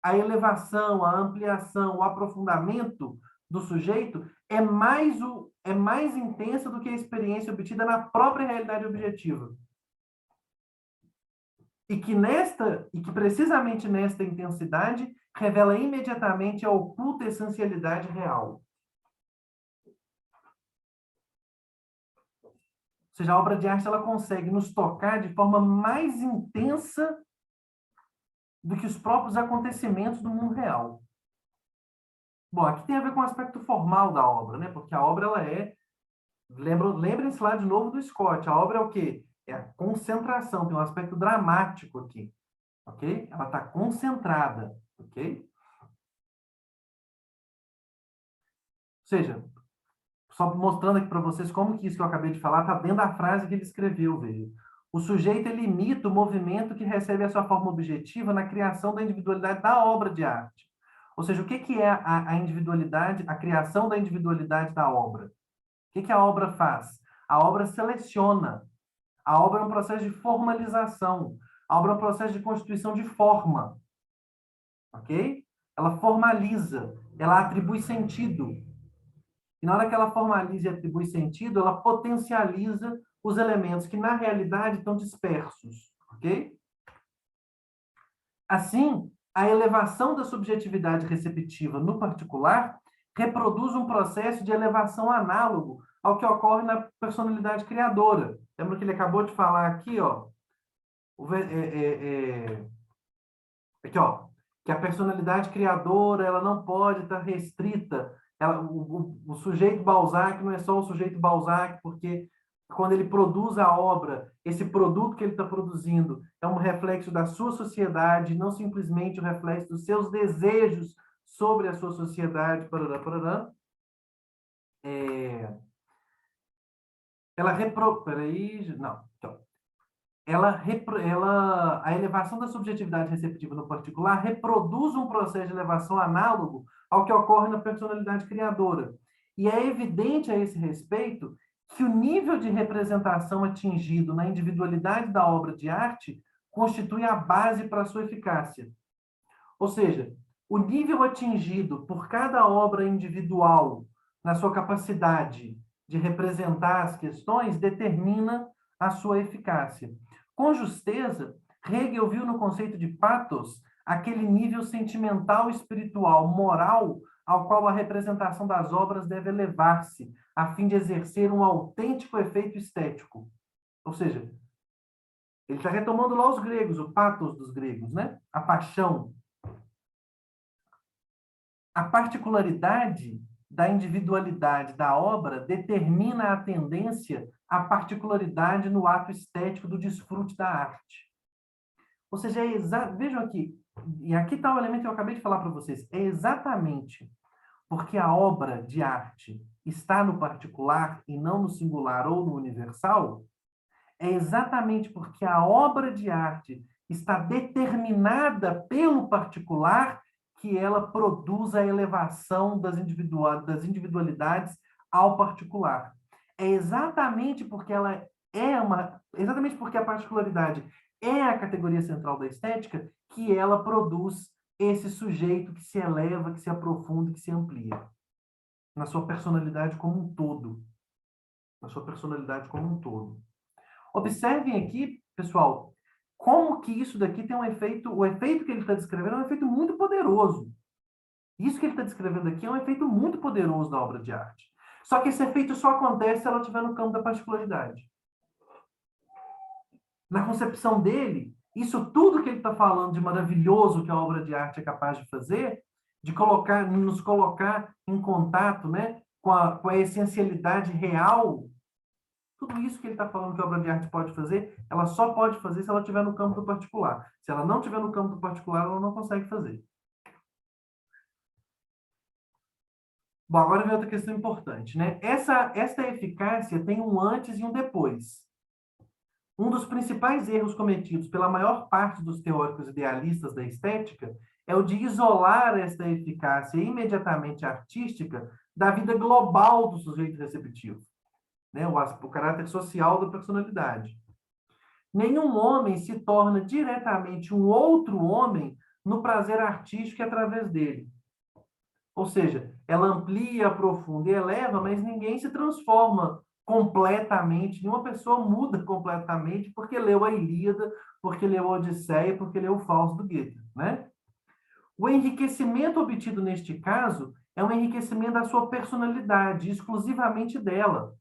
a elevação, a ampliação, o aprofundamento do sujeito é mais intensa do que a experiência obtida na própria realidade objetiva. E que precisamente nesta intensidade revela imediatamente a oculta essencialidade real. Ou seja, a obra de arte ela consegue nos tocar de forma mais intensa do que os próprios acontecimentos do mundo real. Bom, aqui tem a ver com o aspecto formal da obra, né? Porque a obra ela é... Lembrem-se lá de novo do Scott. A obra é o quê? É a concentração, tem um aspecto dramático aqui. Ok? Ela está concentrada. Ok? Ou seja, só mostrando aqui para vocês como que isso que eu acabei de falar está dentro da frase que ele escreveu, veja. O sujeito ele imita o movimento que recebe a sua forma objetiva na criação da individualidade da obra de arte. Ou seja, o que é a individualidade, a criação da individualidade da obra? O que a obra faz? A obra seleciona. A obra é um processo de formalização. A obra é um processo de constituição de forma. Ok? Ela formaliza, ela atribui sentido. E na hora que ela formaliza e atribui sentido, ela potencializa os elementos que, na realidade, estão dispersos. Ok? Assim, a elevação da subjetividade receptiva no particular reproduz um processo de elevação análogo ao que ocorre na personalidade criadora. Lembra que ele acabou de falar aqui, ó? Aqui, ó, que a personalidade criadora ela não pode estar restrita. O sujeito Balzac não é só o sujeito Balzac, porque quando ele produz a obra, esse produto que ele está produzindo é um reflexo da sua sociedade, não simplesmente um reflexo dos seus desejos sobre a sua sociedade. Parará, parará. Ela Peraí, não. Então, a elevação da subjetividade receptiva no particular reproduz um processo de elevação análogo ao que ocorre na personalidade criadora. E é evidente a esse respeito que o nível de representação atingido na individualidade da obra de arte constitui a base para a sua eficácia. Ou seja, o nível atingido por cada obra individual na sua capacidade de representar as questões determina a sua eficácia. Com justeza, Hegel viu no conceito de pathos aquele nível sentimental, espiritual, moral ao qual a representação das obras deve elevar-se, a fim de exercer um autêntico efeito estético. Ou seja, ele está retomando lá os gregos, o pathos dos gregos, né? A paixão. A particularidade da individualidade da obra determina a tendência à particularidade no ato estético do desfrute da arte. Ou seja, vejam aqui, e aqui está o elemento que eu acabei de falar para vocês, é exatamente porque a obra de arte está no particular e não no singular ou no universal, é exatamente porque a obra de arte está determinada pelo particular que ela produz a elevação das individualidades ao particular. É exatamente porque exatamente porque a particularidade é a categoria central da estética que ela produz esse sujeito que se eleva, que se aprofunda, que se amplia na sua personalidade como um todo. Na sua personalidade como um todo. Observem aqui, pessoal, como que isso daqui tem um efeito, o efeito que ele está descrevendo é um efeito muito poderoso. Isso que ele está descrevendo aqui é um efeito muito poderoso da obra de arte. Só que esse efeito só acontece se ela estiver no campo da particularidade. Na concepção dele, isso tudo que ele está falando de maravilhoso que a obra de arte é capaz de fazer, de nos colocar em contato, né, com a essencialidade real, tudo isso que ele está falando que a obra de arte pode fazer, ela só pode fazer se ela estiver no campo do particular. Se ela não estiver no campo do particular, ela não consegue fazer. Bom, agora vem outra questão importante, né? Esta eficácia tem um antes e um depois. Um dos principais erros cometidos pela maior parte dos teóricos idealistas da estética é o de isolar esta eficácia imediatamente artística da vida global do sujeito receptivo, né? O caráter social da personalidade. Nenhum homem se torna diretamente um outro homem no prazer artístico e através dele. Ou seja, ela amplia, aprofunda e eleva, mas ninguém se transforma completamente, nenhuma pessoa muda completamente porque leu a Ilíada, porque leu a Odisseia, porque leu o Fausto do Goethe, né? O enriquecimento obtido neste caso é um enriquecimento da sua personalidade, exclusivamente dela.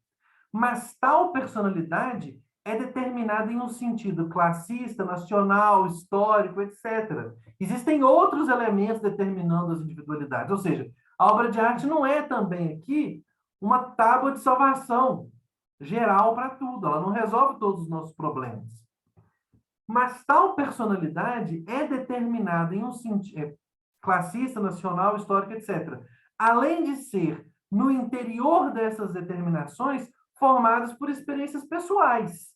Mas tal personalidade é determinada em um sentido classista, nacional, histórico, etc. Existem outros elementos determinando as individualidades, ou seja, a obra de arte não é também aqui uma tábua de salvação geral para tudo, ela não resolve todos os nossos problemas. Mas tal personalidade é determinada em um sentido classista, nacional, histórico, etc. Além de ser, no interior dessas determinações, formadas por experiências pessoais.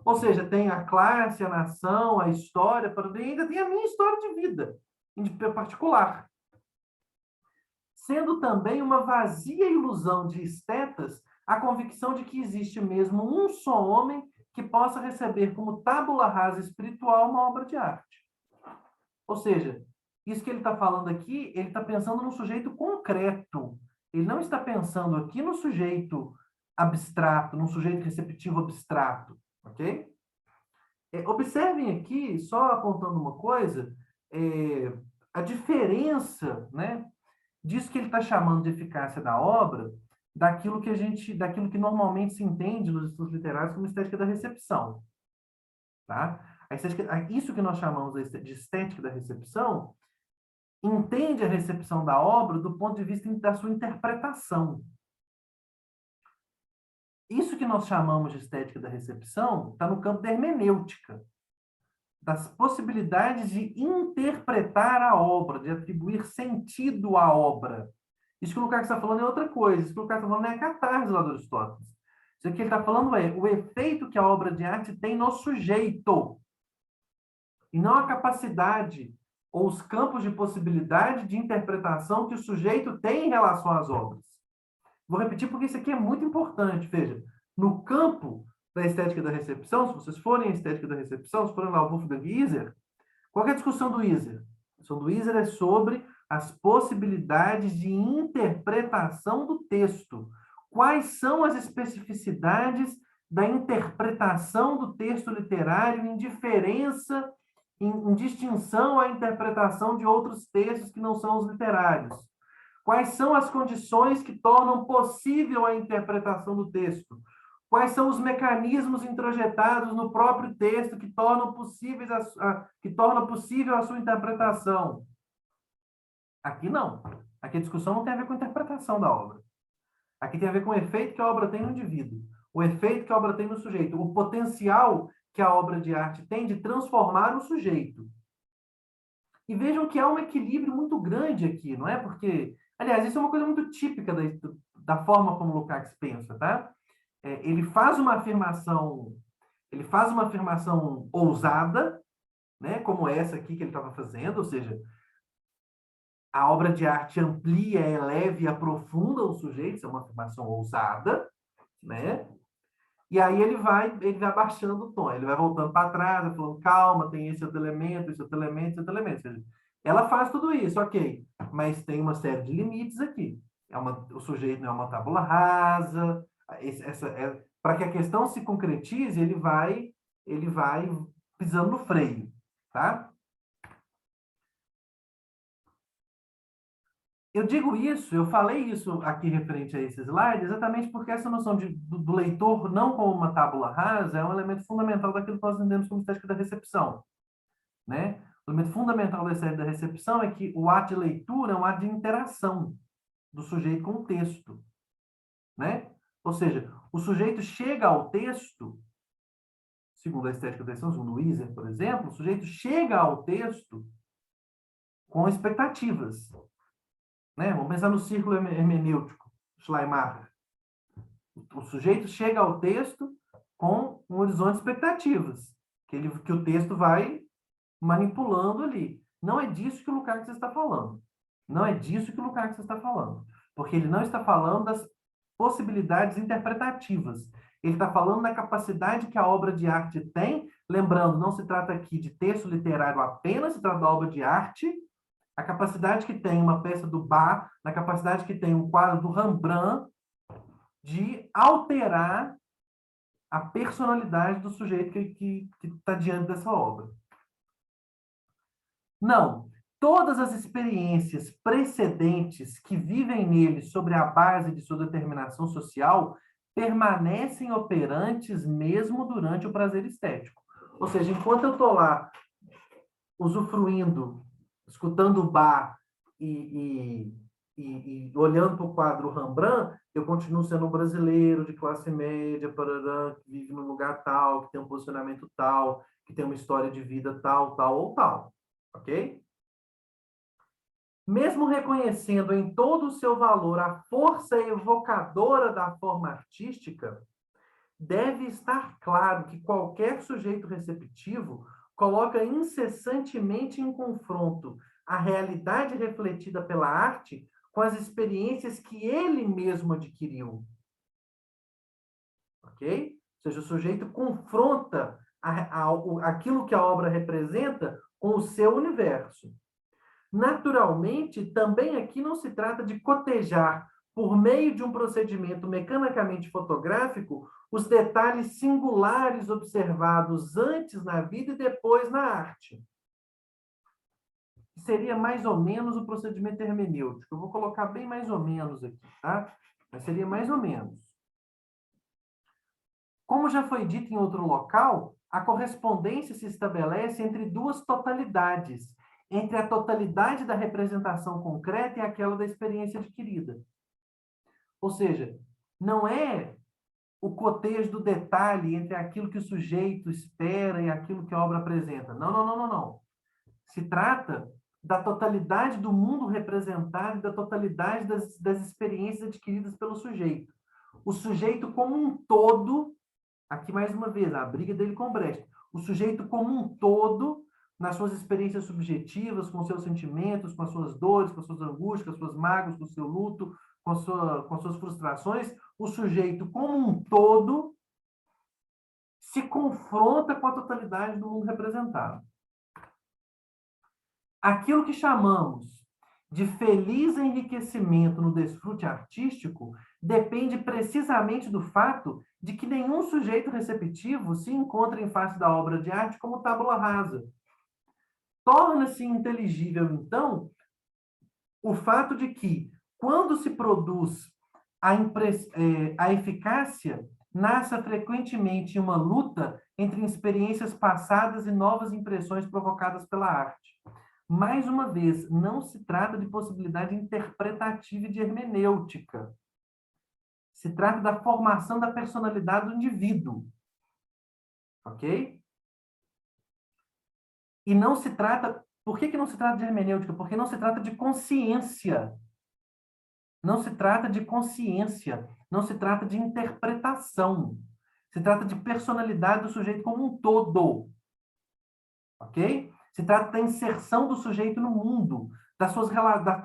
Ou seja, tem a classe, a nação, a história, e ainda tem a minha história de vida, em particular. Sendo também uma vazia ilusão de estetas a convicção de que existe mesmo um só homem que possa receber como tábula rasa espiritual uma obra de arte. Ou seja, isso que ele está falando aqui, ele está pensando num sujeito concreto. Ele não está pensando aqui no sujeito abstrato, num sujeito receptivo abstrato, ok? Observem aqui, só apontando uma coisa, a diferença, né, disso que ele está chamando de eficácia da obra, daquilo que normalmente se entende nos estudos literários como estética da recepção, tá? Isso que nós chamamos de estética da recepção entende a recepção da obra do ponto de vista da sua interpretação. Isso que nós chamamos de estética da recepção está no campo da hermenêutica, das possibilidades de interpretar a obra, de atribuir sentido à obra. Isso que o Lukács está falando é outra coisa. Isso que o Lukács está falando é a catarse lá do Aristóteles. Isso que ele está falando é o efeito que a obra de arte tem no sujeito, e não a capacidade ou os campos de possibilidade de interpretação que o sujeito tem em relação às obras. Vou repetir porque isso aqui é muito importante. Veja, no campo da estética da recepção, se vocês forem à estética da recepção, se forem lá ao Wolfgang Iser, qual é a discussão do Iser? A discussão do Iser é sobre as possibilidades de interpretação do texto. Quais são as especificidades da interpretação do texto literário em diferença, em distinção à interpretação de outros textos que não são os literários? Quais são as condições que tornam possível a interpretação do texto? Quais são os mecanismos introjetados no próprio texto que tornam possível a sua interpretação? Aqui não. Aqui a discussão não tem a ver com a interpretação da obra. Aqui tem a ver com o efeito que a obra tem no indivíduo, o efeito que a obra tem no sujeito, o potencial que a obra de arte tem de transformar o sujeito. E vejam que há um equilíbrio muito grande aqui, não é? Porque, aliás, isso é uma coisa muito típica da forma como Lukács pensa, tá? Ele faz uma afirmação ousada, né? Como essa aqui que ele estava fazendo, ou seja, a obra de arte amplia, eleva e aprofunda o sujeito, isso é uma afirmação ousada, né? E aí ele vai baixando o tom, ele vai voltando para trás, falando, calma, tem esse outro elemento, esse outro elemento, esse outro elemento. Ou seja, ela faz tudo isso, ok, mas tem uma série de limites aqui. O sujeito não é uma tábula rasa, para que a questão se concretize, ele vai pisando no freio, tá? Eu digo isso, eu falei isso aqui referente a esse slide, exatamente porque essa noção do leitor não como uma tábula rasa é um elemento fundamental daquilo que nós entendemos como estética da recepção, né? O elemento fundamental da estética da recepção é que o ato de leitura é um ato de interação do sujeito com o texto, né? Ou seja, o sujeito chega ao texto, segundo a estética da recepção, segundo o Iser, por exemplo, o sujeito chega ao texto com expectativas, né? Vamos pensar no círculo hermenêutico, Schleiermacher. O sujeito chega ao texto com um horizonte de expectativas, que o texto vai manipulando ali. Não é disso que o Lukács está falando. Não é disso que o Lukács está falando. Porque ele não está falando das possibilidades interpretativas. Ele está falando da capacidade que a obra de arte tem. Lembrando, não se trata aqui de texto literário apenas, se trata da obra de arte. A capacidade que tem uma peça do Bach, na capacidade que tem um quadro do Rembrandt, de alterar a personalidade do sujeito que está diante dessa obra. Não. Todas as experiências precedentes que vivem nele sobre a base de sua determinação social permanecem operantes mesmo durante o prazer estético. Ou seja, enquanto eu estou lá usufruindo, escutando o Bach e olhando para o quadro Rembrandt, eu continuo sendo um brasileiro de classe média, parará, que vive num lugar tal, que tem um posicionamento tal, que tem uma história de vida tal, tal ou tal. Ok? Mesmo reconhecendo em todo o seu valor a força evocadora da forma artística, deve estar claro que qualquer sujeito receptivo coloca incessantemente em confronto a realidade refletida pela arte com as experiências que ele mesmo adquiriu. Ok? Ou seja, o sujeito confronta aquilo que a obra representa com o seu universo. Naturalmente, também aqui não se trata de cotejar, por meio de um procedimento mecanicamente fotográfico, os detalhes singulares observados antes na vida e depois na arte. Seria mais ou menos o procedimento hermenêutico. Eu vou colocar bem mais ou menos aqui, tá? Mas seria mais ou menos. Como já foi dito em outro local, a correspondência se estabelece entre duas totalidades, entre a totalidade da representação concreta e aquela da experiência adquirida. Ou seja, não é o cotejo do detalhe entre aquilo que o sujeito espera e aquilo que a obra apresenta. Não, não, não, não, não. Se trata da totalidade do mundo representado e da totalidade das experiências adquiridas pelo sujeito. O sujeito como um todo, aqui mais uma vez, a briga dele com Brecht, o sujeito como um todo, nas suas experiências subjetivas, com seus sentimentos, com as suas dores, com as suas angústias, com as suas mágoas, com o seu luto, com as suas frustrações, o sujeito como um todo se confronta com a totalidade do mundo representado. Aquilo que chamamos de feliz enriquecimento no desfrute artístico depende precisamente do fato de que nenhum sujeito receptivo se encontra em face da obra de arte como tábula rasa. Torna-se inteligível, então, o fato de que, quando se produz a eficácia, nasce frequentemente uma luta entre experiências passadas e novas impressões provocadas pela arte. Mais uma vez, não se trata de possibilidade interpretativa e de hermenêutica. Se trata da formação da personalidade do indivíduo. Ok? E não se trata... Por que não se trata de hermenêutica? Porque não se trata de consciência. Não se trata de consciência. Não se trata de interpretação. Se trata de personalidade do sujeito como um todo. Ok? Se trata da inserção do sujeito no mundo, da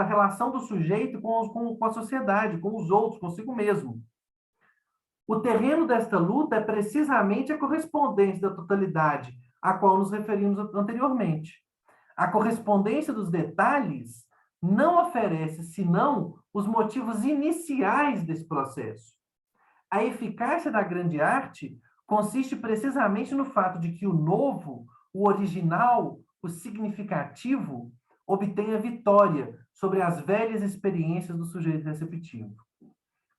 relação do sujeito com a sociedade, com os outros, consigo mesmo. O terreno desta luta é precisamente a correspondência da totalidade, a qual nos referimos anteriormente. A correspondência dos detalhes não oferece, senão, os motivos iniciais desse processo. A eficácia da grande arte consiste precisamente no fato de que o novo, o original, o significativo, obtenha vitória sobre as velhas experiências do sujeito receptivo.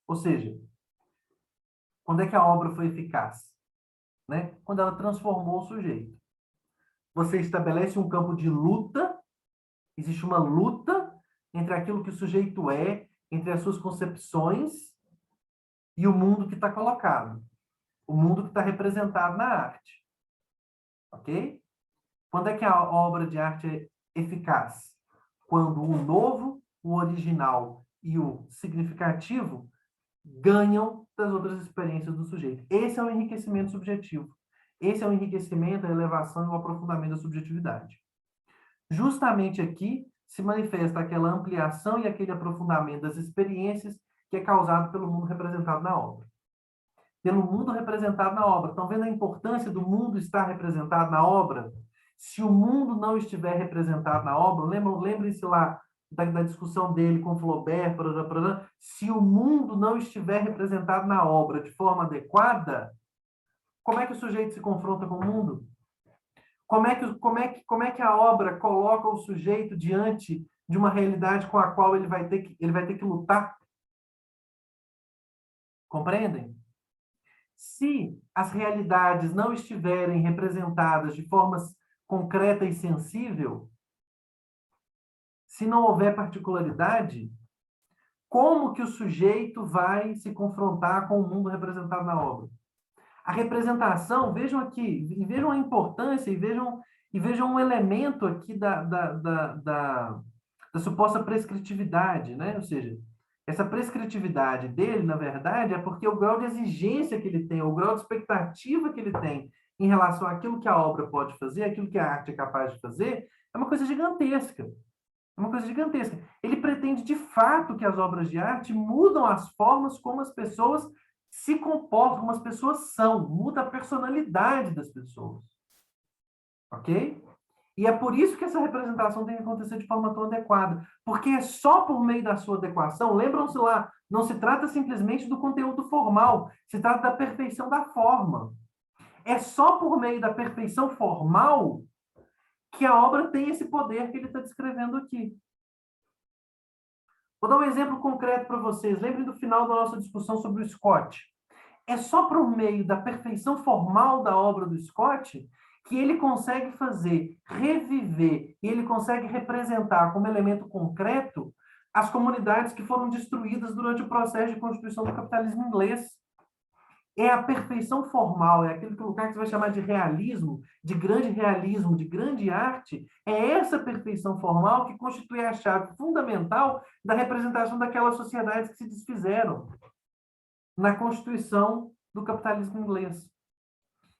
Ou seja, quando é que a obra foi eficaz? Né? Quando ela transformou o sujeito. Você estabelece um campo de luta, existe uma luta entre aquilo que o sujeito é, entre as suas concepções e o mundo que está colocado, o mundo que está representado na arte. Ok? Quando é que a obra de arte é eficaz? Quando o novo, o original e o significativo ganham das outras experiências do sujeito. Esse é o enriquecimento subjetivo. Esse é o enriquecimento, a elevação e o aprofundamento da subjetividade. Justamente aqui se manifesta aquela ampliação e aquele aprofundamento das experiências que é causado pelo mundo representado na obra. Pelo mundo representado na obra. Estão vendo a importância do mundo estar representado na obra? Se o mundo não estiver representado na obra, lembrem-se lá da discussão dele com Flaubert, se o mundo não estiver representado na obra de forma adequada, como é que o sujeito se confronta com o mundo? Como é que a obra coloca o sujeito diante de uma realidade com a qual ele vai ter que lutar? Compreendem? Se as realidades não estiverem representadas de forma concreta e sensível, se não houver particularidade, como que o sujeito vai se confrontar com o mundo representado na obra? A representação, vejam aqui, e vejam a importância, e vejam um elemento aqui da suposta prescritividade, né? Ou seja, essa prescritividade dele, na verdade, é porque o grau de exigência que ele tem, o grau de expectativa que ele tem em relação àquilo que a obra pode fazer, aquilo que a arte é capaz de fazer, é uma coisa gigantesca. É uma coisa gigantesca. Ele pretende, de fato, que as obras de arte mudam as formas como as pessoas se comportam, como as pessoas são. Muda a personalidade das pessoas. Ok? E é por isso que essa representação tem que acontecer de forma tão adequada. Porque é só por meio da sua adequação, lembram-se lá, não se trata simplesmente do conteúdo formal, se trata da perfeição da forma. É só por meio da perfeição formal que a obra tem esse poder que ele está descrevendo aqui. Vou dar um exemplo concreto para vocês. Lembrem do final da nossa discussão sobre o Scott. É só por meio da perfeição formal da obra do Scott que ele consegue fazer, reviver, e ele consegue representar como elemento concreto as comunidades que foram destruídas durante o processo de constituição do capitalismo inglês. É a perfeição formal, é aquilo que o Lukács vai chamar de realismo, de grande arte. É essa perfeição formal que constitui a chave fundamental da representação daquelas sociedades que se desfizeram. na constituição do capitalismo inglês.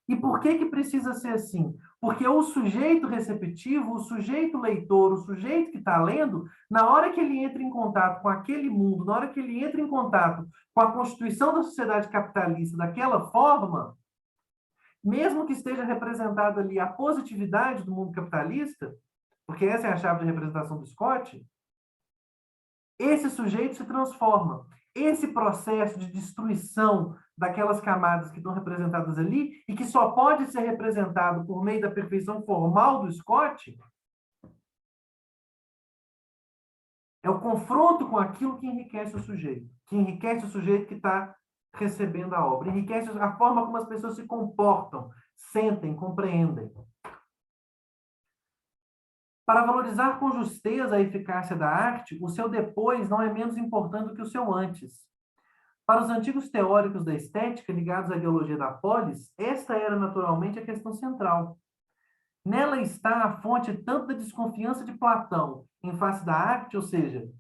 E por que que precisa ser assim? Porque o sujeito receptivo, o sujeito leitor, o sujeito que está lendo, na hora que ele entra em contato com aquele mundo, na hora que ele entra em contato com a constituição da sociedade capitalista daquela forma, mesmo que esteja representada ali a positividade do mundo capitalista, porque essa é a chave de representação do Scott, esse sujeito se transforma. Esse processo de destruição daquelas camadas que estão representadas ali e que só pode ser representado por meio da perfeição formal do Scott, é o confronto com aquilo que enriquece o sujeito, que está recebendo a obra, enriquece a forma como as pessoas se comportam, sentem, compreendem. Para valorizar com justeza a eficácia da arte, o seu depois não é menos importante do que o seu antes. Para os antigos teóricos da estética ligados à ideologia da polis, esta era naturalmente a questão central. Nela está a fonte tanto da desconfiança de Platão em face da arte, ou seja,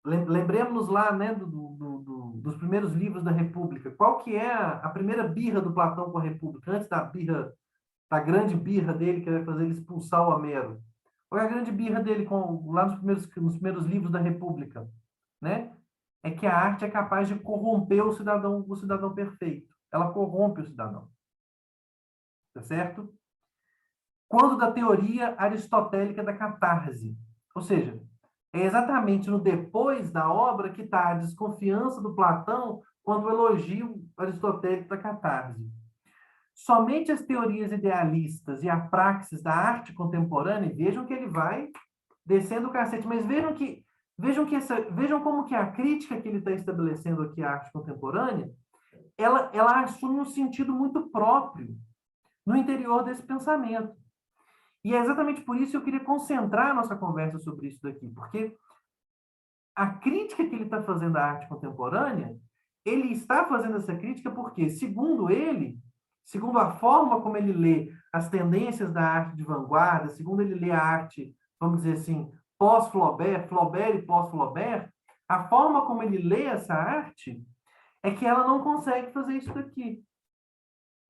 lembremos lá, né, dos primeiros livros da República. Qual que é a primeira birra do Platão com a República, antes da birra, da grande birra dele, que vai fazer ele expulsar o Homero? Qual é a grande birra dele lá nos primeiros livros da República? Né? É que a arte é capaz de corromper o cidadão perfeito. Ela corrompe o cidadão. Tá certo? Quando da teoria aristotélica da catarse. Ou seja, é exatamente no depois da obra que está a desconfiança do Platão quando o elogio aristotélico da catarse. Somente as teorias idealistas e a praxis da arte contemporânea, vejam que ele vai descendo o cacete, mas vejam como que a crítica que ele está estabelecendo aqui à arte contemporânea, ela assume um sentido muito próprio no interior desse pensamento. E é exatamente por isso que eu queria concentrar a nossa conversa sobre isso daqui, porque a crítica que ele está fazendo à arte contemporânea, ele está fazendo essa crítica porque, segundo ele, segundo a forma como ele lê as tendências da arte de vanguarda, segundo ele lê a arte, vamos dizer assim, pós-Flaubert, Flaubert e pós-Flaubert, a forma como ele lê essa arte é que ela não consegue fazer isso daqui.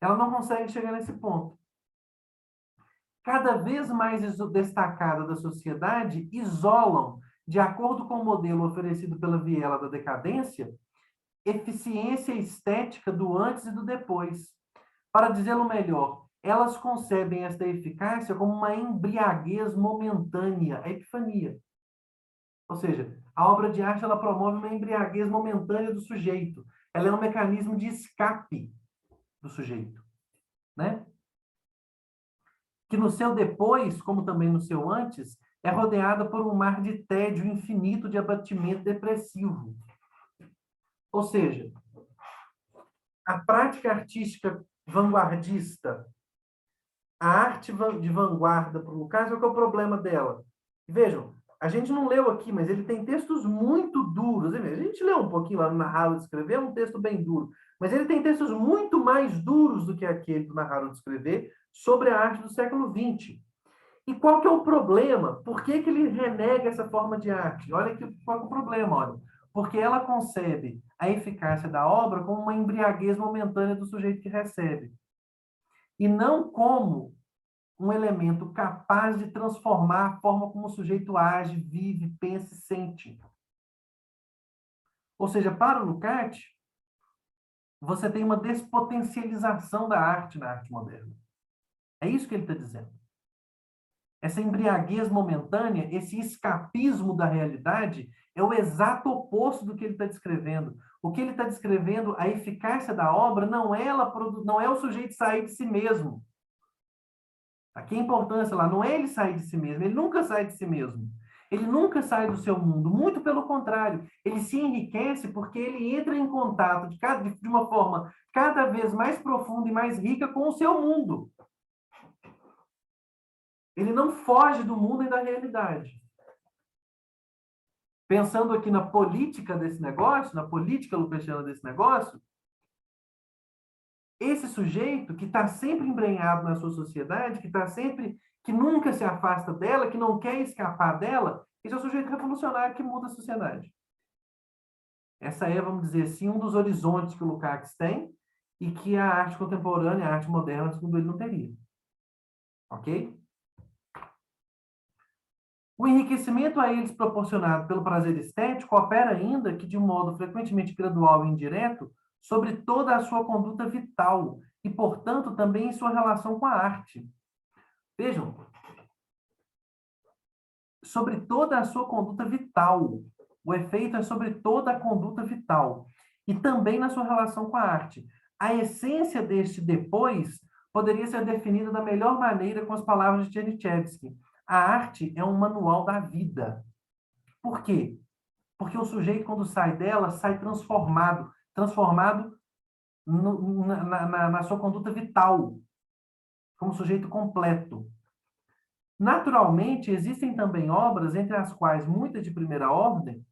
Ela não consegue chegar nesse ponto. Cada vez mais destacada da sociedade isolam, de acordo com o modelo oferecido pela Viela da decadência, eficiência estética do antes e do depois. Para dizê-lo melhor, elas concebem esta eficácia como uma embriaguez momentânea, a epifania. Ou seja, a obra de arte ela promove uma embriaguez momentânea do sujeito. Ela é um mecanismo de escape do sujeito, né? Que no seu depois, como também no seu antes, é rodeada por um mar de tédio infinito de abatimento depressivo. Ou seja, a prática artística vanguardista, a arte de vanguarda para o Lucas, qual que é o problema dela? Vejam, a gente não leu aqui, mas ele tem textos muito duros. A gente leu um pouquinho lá no Narrado de Escrever, é um texto bem duro, mas ele tem textos muito mais duros do que aquele do Narrado de Escrever sobre a arte do século XX. E qual que é o problema? Por que que ele renega essa forma de arte? Olha qual é o problema, olha. Porque ela concebe a eficácia da obra como uma embriaguez momentânea do sujeito que recebe. E não como um elemento capaz de transformar a forma como o sujeito age, vive, pensa e sente. Ou seja, para o Lukács, você tem uma despotencialização da arte na arte moderna. É isso que ele está dizendo. Essa embriaguez momentânea, esse escapismo da realidade, é o exato oposto do que ele está descrevendo. O que ele está descrevendo, a eficácia da obra, não é o sujeito sair de si mesmo. Aqui a importância lá, não é ele sair de si mesmo, ele nunca sai de si mesmo. Ele nunca sai do seu mundo, muito pelo contrário, ele se enriquece porque ele entra em contato de uma forma cada vez mais profunda e mais rica com o seu mundo. Ele não foge do mundo e da realidade. Pensando aqui na política desse negócio, na política lucasiana desse negócio, esse sujeito que está sempre embrenhado na sua sociedade, que nunca se afasta dela, que não quer escapar dela, esse é o sujeito revolucionário que muda a sociedade. Essa é, vamos dizer assim, um dos horizontes que o Lukács tem e que a arte contemporânea, a arte moderna, segundo ele, não teria. Ok? O enriquecimento a eles proporcionado pelo prazer estético opera ainda que, de modo frequentemente gradual e indireto, sobre toda a sua conduta vital e, portanto, também em sua relação com a arte. Vejam, sobre toda a sua conduta vital. O efeito é sobre toda a conduta vital e também na sua relação com a arte. A essência deste depois poderia ser definida da melhor maneira com as palavras de Tchernyshevsky. A arte é um manual da vida. Por quê? Porque o sujeito, quando sai dela, sai transformado na sua conduta vital, como sujeito completo. Naturalmente, existem também obras, entre as quais muitas de primeira ordem,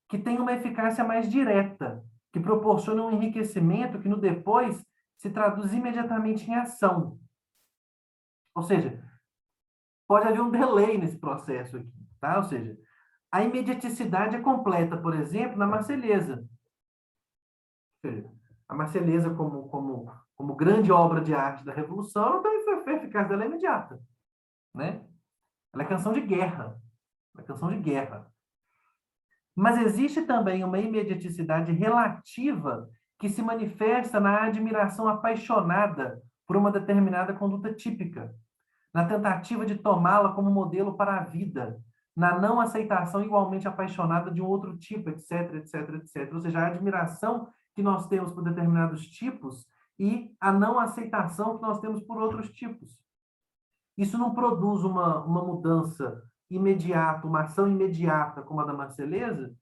que têm uma eficácia mais direta, que proporcionam um enriquecimento que no depois se traduz imediatamente em ação. Ou seja, pode haver um delay nesse processo aqui, tá? Ou seja, a imediaticidade é completa, por exemplo, na Marselhesa. Ou seja, a Marselhesa, como grande obra de arte da Revolução, a eficácia dela é imediata, né? Ela é canção de guerra. Ela é canção de guerra. Mas existe também uma imediaticidade relativa que se manifesta na admiração apaixonada por uma determinada conduta típica, na tentativa de tomá-la como modelo para a vida, na não aceitação igualmente apaixonada de um outro tipo, etc, etc, etc. Ou seja, a admiração que nós temos por determinados tipos e a não aceitação que nós temos por outros tipos. Isso não produz uma mudança imediata, uma ação imediata como a da Marselhesa,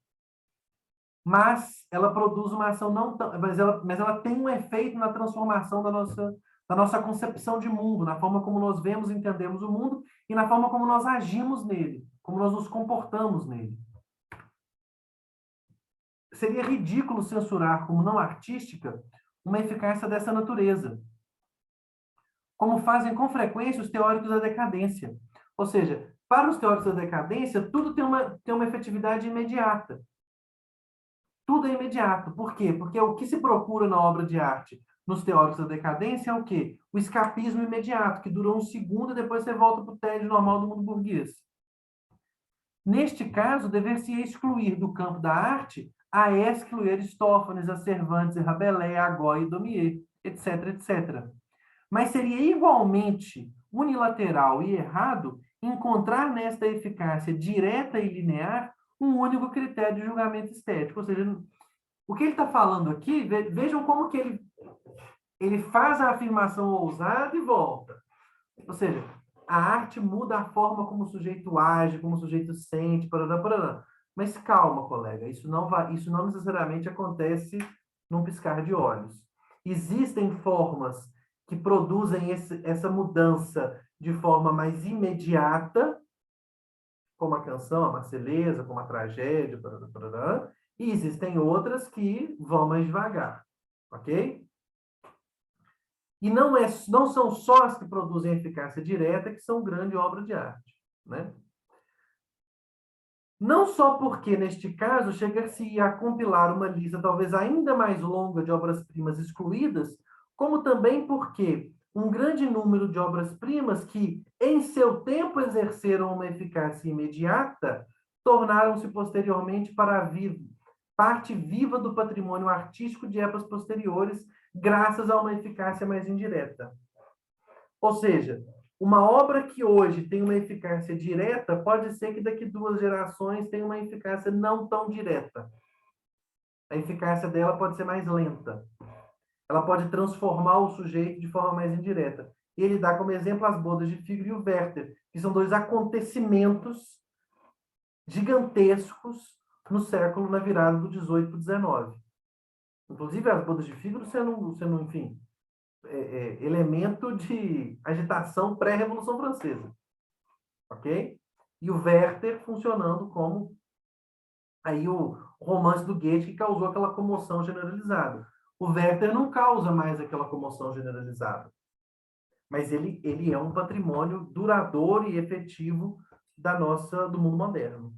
mas ela produz uma ação não tão, mas ela tem um efeito na transformação da nossa concepção de mundo, na forma como nós vemos e entendemos o mundo e na forma como nós agimos nele, como nós nos comportamos nele. Seria ridículo censurar como não artística uma eficácia dessa natureza, como fazem com frequência os teóricos da decadência. Ou seja, para os teóricos da decadência, tudo tem uma efetividade imediata. Tudo é imediato. Por quê? Porque o que se procura na obra de arte nos teóricos da decadência é o quê? O escapismo imediato, que dura um segundo e depois você volta para o tédio normal do mundo burguês. Neste caso, dever-se excluir do campo da arte a Ésquilo e Aristófanes, a Cervantes e Rabelais, a Goya e Daumier, etc, etc. Mas seria igualmente unilateral e errado encontrar nesta eficácia direta e linear um único critério de julgamento estético. Ou seja, o que ele está falando aqui, vejam como que ele faz a afirmação ousada e volta. Ou seja, a arte muda a forma como o sujeito age, como o sujeito sente, parará, parará. Mas calma, colega, isso não necessariamente acontece num piscar de olhos. Existem formas que produzem essa mudança de forma mais imediata, como a canção, a Marselhesa, como a tragédia, parará, parará, e existem outras que vão mais devagar, ok? E não são só as que produzem eficácia direta que são grande obra de arte, né? Não só porque, neste caso, chega-se a compilar uma lista talvez ainda mais longa de obras-primas excluídas, como também porque um grande número de obras-primas que, em seu tempo, exerceram uma eficácia imediata, tornaram-se posteriormente parte viva do patrimônio artístico de épocas posteriores, graças a uma eficácia mais indireta. Ou seja, uma obra que hoje tem uma eficácia direta, pode ser que daqui 2 gerações tenha uma eficácia não tão direta. A eficácia dela pode ser mais lenta. Ela pode transformar o sujeito de forma mais indireta. E ele dá como exemplo as bodas de Figaro e o Werther, que são 2 acontecimentos gigantescos no século, na virada do 18 para o 19. Inclusive, as bodas de Figaro sendo enfim, elemento de agitação pré-Revolução Francesa. Ok? E o Werther funcionando como aí o romance do Goethe, que causou aquela comoção generalizada. O Werther não causa mais aquela comoção generalizada, mas ele é um patrimônio duradouro e efetivo do mundo moderno.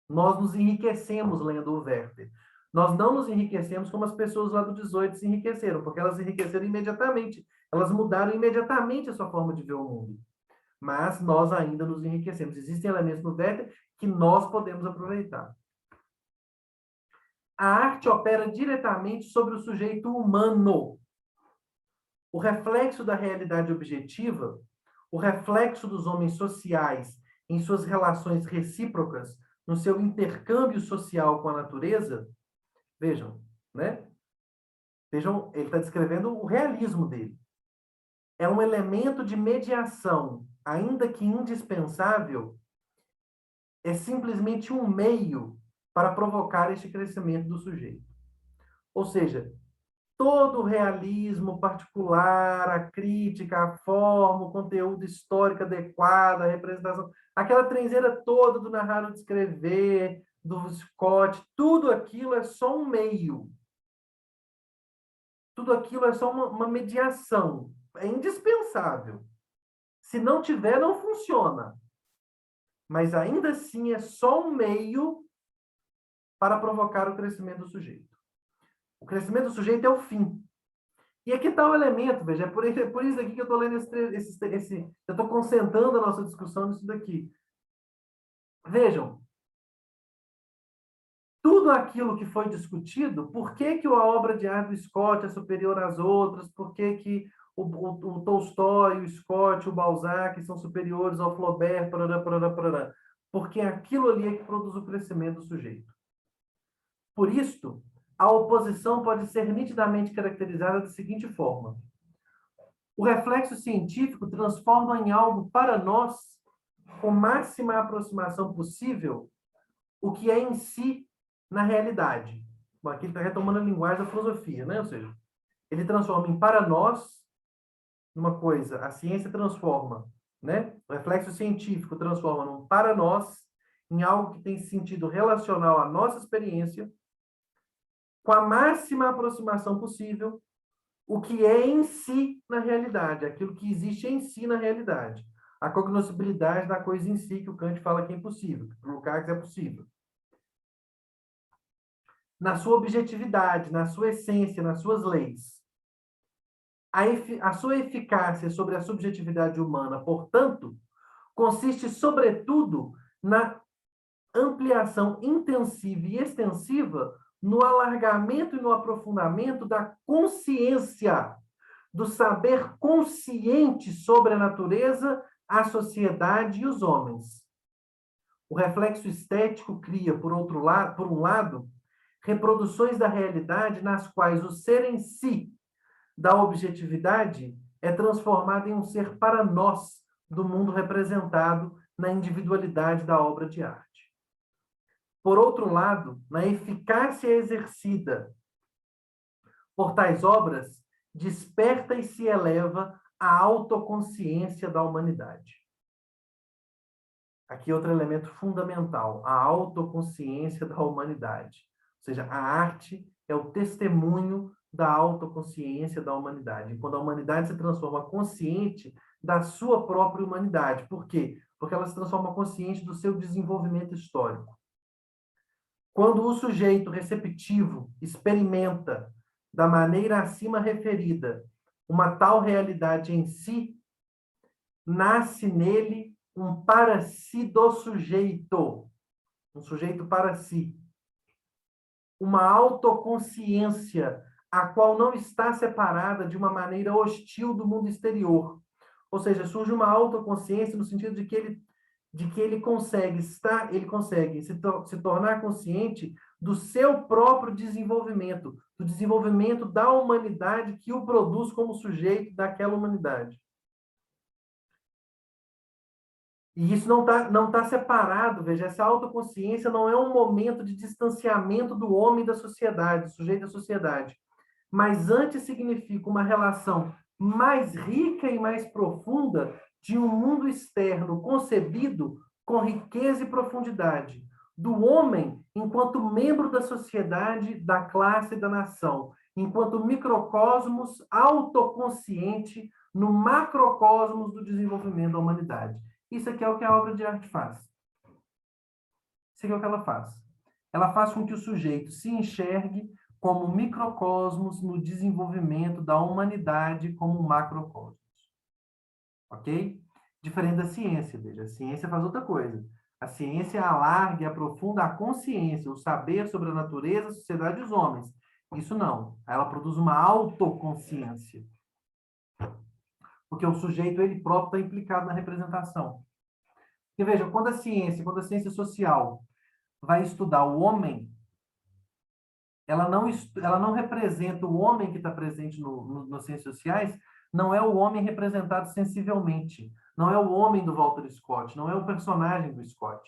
Nós nos enriquecemos lendo o Werther. Nós não nos enriquecemos como as pessoas lá do 18 se enriqueceram, porque elas enriqueceram imediatamente. Elas mudaram imediatamente a sua forma de ver o mundo. Mas nós ainda nos enriquecemos. Existem elementos no Werther que nós podemos aproveitar. A arte opera diretamente sobre o sujeito humano. O reflexo da realidade objetiva, o reflexo dos homens sociais em suas relações recíprocas, no seu intercâmbio social com a natureza, vejam, né? Vejam, ele está descrevendo o realismo dele. É um elemento de mediação, ainda que indispensável, é simplesmente um meio para provocar este crescimento do sujeito. Ou seja, todo o realismo particular, a crítica, a forma, o conteúdo histórico adequado, a representação, aquela trenzeira toda do narrar e descrever, do Scott, tudo aquilo é só um meio. Tudo aquilo é só uma mediação. É indispensável. Se não tiver, não funciona. Mas ainda assim é só um meio para provocar o crescimento do sujeito. O crescimento do sujeito é o fim. E aqui está o elemento, veja, é por isso aqui que eu estou lendo eu estou concentrando a nossa discussão nisso daqui. Vejam, tudo aquilo que foi discutido, por que que a obra de arte do Scott é superior às outras, por que que o Tolstói, o Scott, o Balzac são superiores ao Flaubert, parará, parará, parará. Porque aquilo ali é que produz o crescimento do sujeito. Por isso, a oposição pode ser nitidamente caracterizada da seguinte forma: o reflexo científico transforma em algo para nós, com máxima aproximação possível, o que é em si na realidade. Bom, aqui ele está retomando a linguagem da filosofia, né? Ou seja, ele transforma em para nós numa coisa, a ciência transforma, né? O reflexo científico transforma num para nós em algo que tem sentido relacional à nossa experiência, com a máxima aproximação possível, o que é em si na realidade, aquilo que existe em si na realidade. A cognoscibilidade da coisa em si, que o Kant fala que é impossível, que para o Lukács é possível. Na sua objetividade, na sua essência, nas suas leis. A sua eficácia sobre a subjetividade humana, portanto, consiste, sobretudo, na ampliação intensiva e extensiva, no alargamento e no aprofundamento da consciência, do saber consciente sobre a natureza, a sociedade e os homens. O reflexo estético cria, por um lado, reproduções da realidade nas quais o ser em si, da objetividade, é transformado em um ser para nós, do mundo representado na individualidade da obra de arte. Por outro lado, na eficácia exercida por tais obras, desperta e se eleva a autoconsciência da humanidade. Aqui outro elemento fundamental, a autoconsciência da humanidade. Ou seja, a arte é o testemunho da autoconsciência da humanidade. Quando a humanidade se transforma consciente da sua própria humanidade. Por quê? Porque ela se transforma consciente do seu desenvolvimento histórico. Quando o sujeito receptivo experimenta, da maneira acima referida, uma tal realidade em si, nasce nele um para si do sujeito, um sujeito para si. Uma autoconsciência, a qual não está separada de uma maneira hostil do mundo exterior. Ou seja, surge uma autoconsciência no sentido de que ele consegue se tornar consciente do seu próprio desenvolvimento, do desenvolvimento da humanidade que o produz como sujeito daquela humanidade. E isso não tá separado, veja, essa autoconsciência não é um momento de distanciamento do homem da sociedade, do sujeito da sociedade, mas antes significa uma relação mais rica e mais profunda de um mundo externo concebido com riqueza e profundidade, do homem enquanto membro da sociedade, da classe e da nação, enquanto microcosmos autoconsciente no macrocosmos do desenvolvimento da humanidade. Isso aqui é o que a obra de arte faz. Isso aqui é o que ela faz. ela faz com que o sujeito se enxergue como microcosmos no desenvolvimento da humanidade como macrocosmos. Ok? Diferente da ciência, veja, a ciência faz outra coisa. A ciência alarga e aprofunda a consciência, o saber sobre a natureza, a sociedade e os homens. Isso não. Ela produz uma autoconsciência. Porque o sujeito, ele próprio, está implicado na representação. E veja, quando a ciência social vai estudar o homem, ela não representa o homem que está presente nas ciências sociais, não é o homem representado sensivelmente, não é o homem do Walter Scott, não é o personagem do Scott.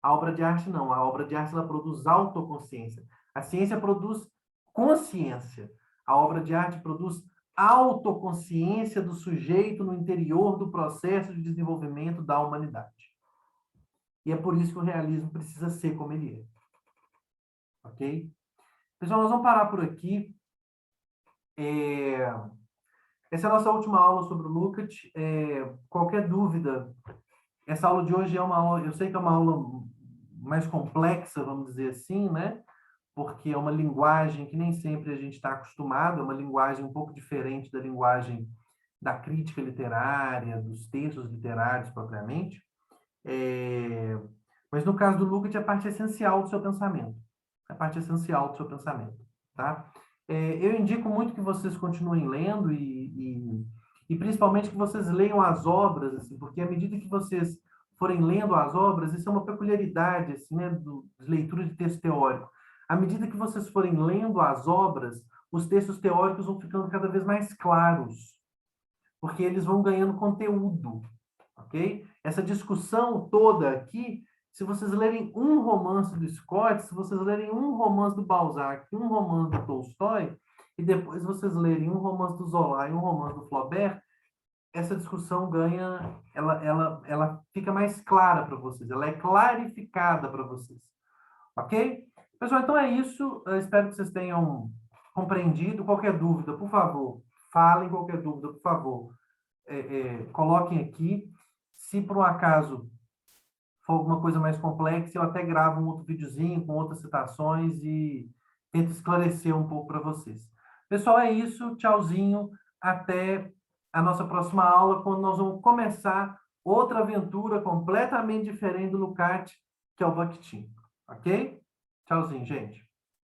A obra de arte não, a obra de arte ela produz autoconsciência. A ciência produz consciência. A obra de arte produz autoconsciência do sujeito no interior do processo de desenvolvimento da humanidade. E é por isso que o realismo precisa ser como ele é. Ok? Pessoal, nós vamos parar por aqui. Essa é a nossa última aula sobre o Lukács. Qualquer dúvida, essa aula de hoje é uma aula, eu sei que é uma aula mais complexa, vamos dizer assim, né? Porque é uma linguagem que nem sempre a gente está acostumado, é uma linguagem um pouco diferente da linguagem da crítica literária, dos textos literários propriamente. Mas no caso do Lukács, é a parte essencial do seu pensamento. É a parte essencial do seu pensamento, tá? Eu indico muito que vocês continuem lendo e principalmente que vocês leiam as obras, assim, porque à medida que vocês forem lendo as obras, isso é uma peculiaridade, assim, né, de leitura de texto teórico. À medida que vocês forem lendo as obras, os textos teóricos vão ficando cada vez mais claros, porque eles vão ganhando conteúdo, ok? Essa discussão toda aqui, se vocês lerem um romance do Scott, se vocês lerem um romance do Balzac, um romance do Tolstói, e depois vocês lerem um romance do Zola e um romance do Flaubert, essa discussão ganha, ela fica mais clara para vocês, ela é clarificada para vocês, ok? Pessoal, então é isso. Eu espero que vocês tenham compreendido. Qualquer dúvida, por favor, falem. Qualquer dúvida, por favor, coloquem aqui. Se por um acaso for alguma coisa mais complexa, eu até gravo um outro videozinho com outras citações e tento esclarecer um pouco para vocês. Pessoal, é isso. Tchauzinho. Até a nossa próxima aula, quando nós vamos começar outra aventura completamente diferente do Lukács, que é o Bakhtin. Ok? Tchauzinho, gente.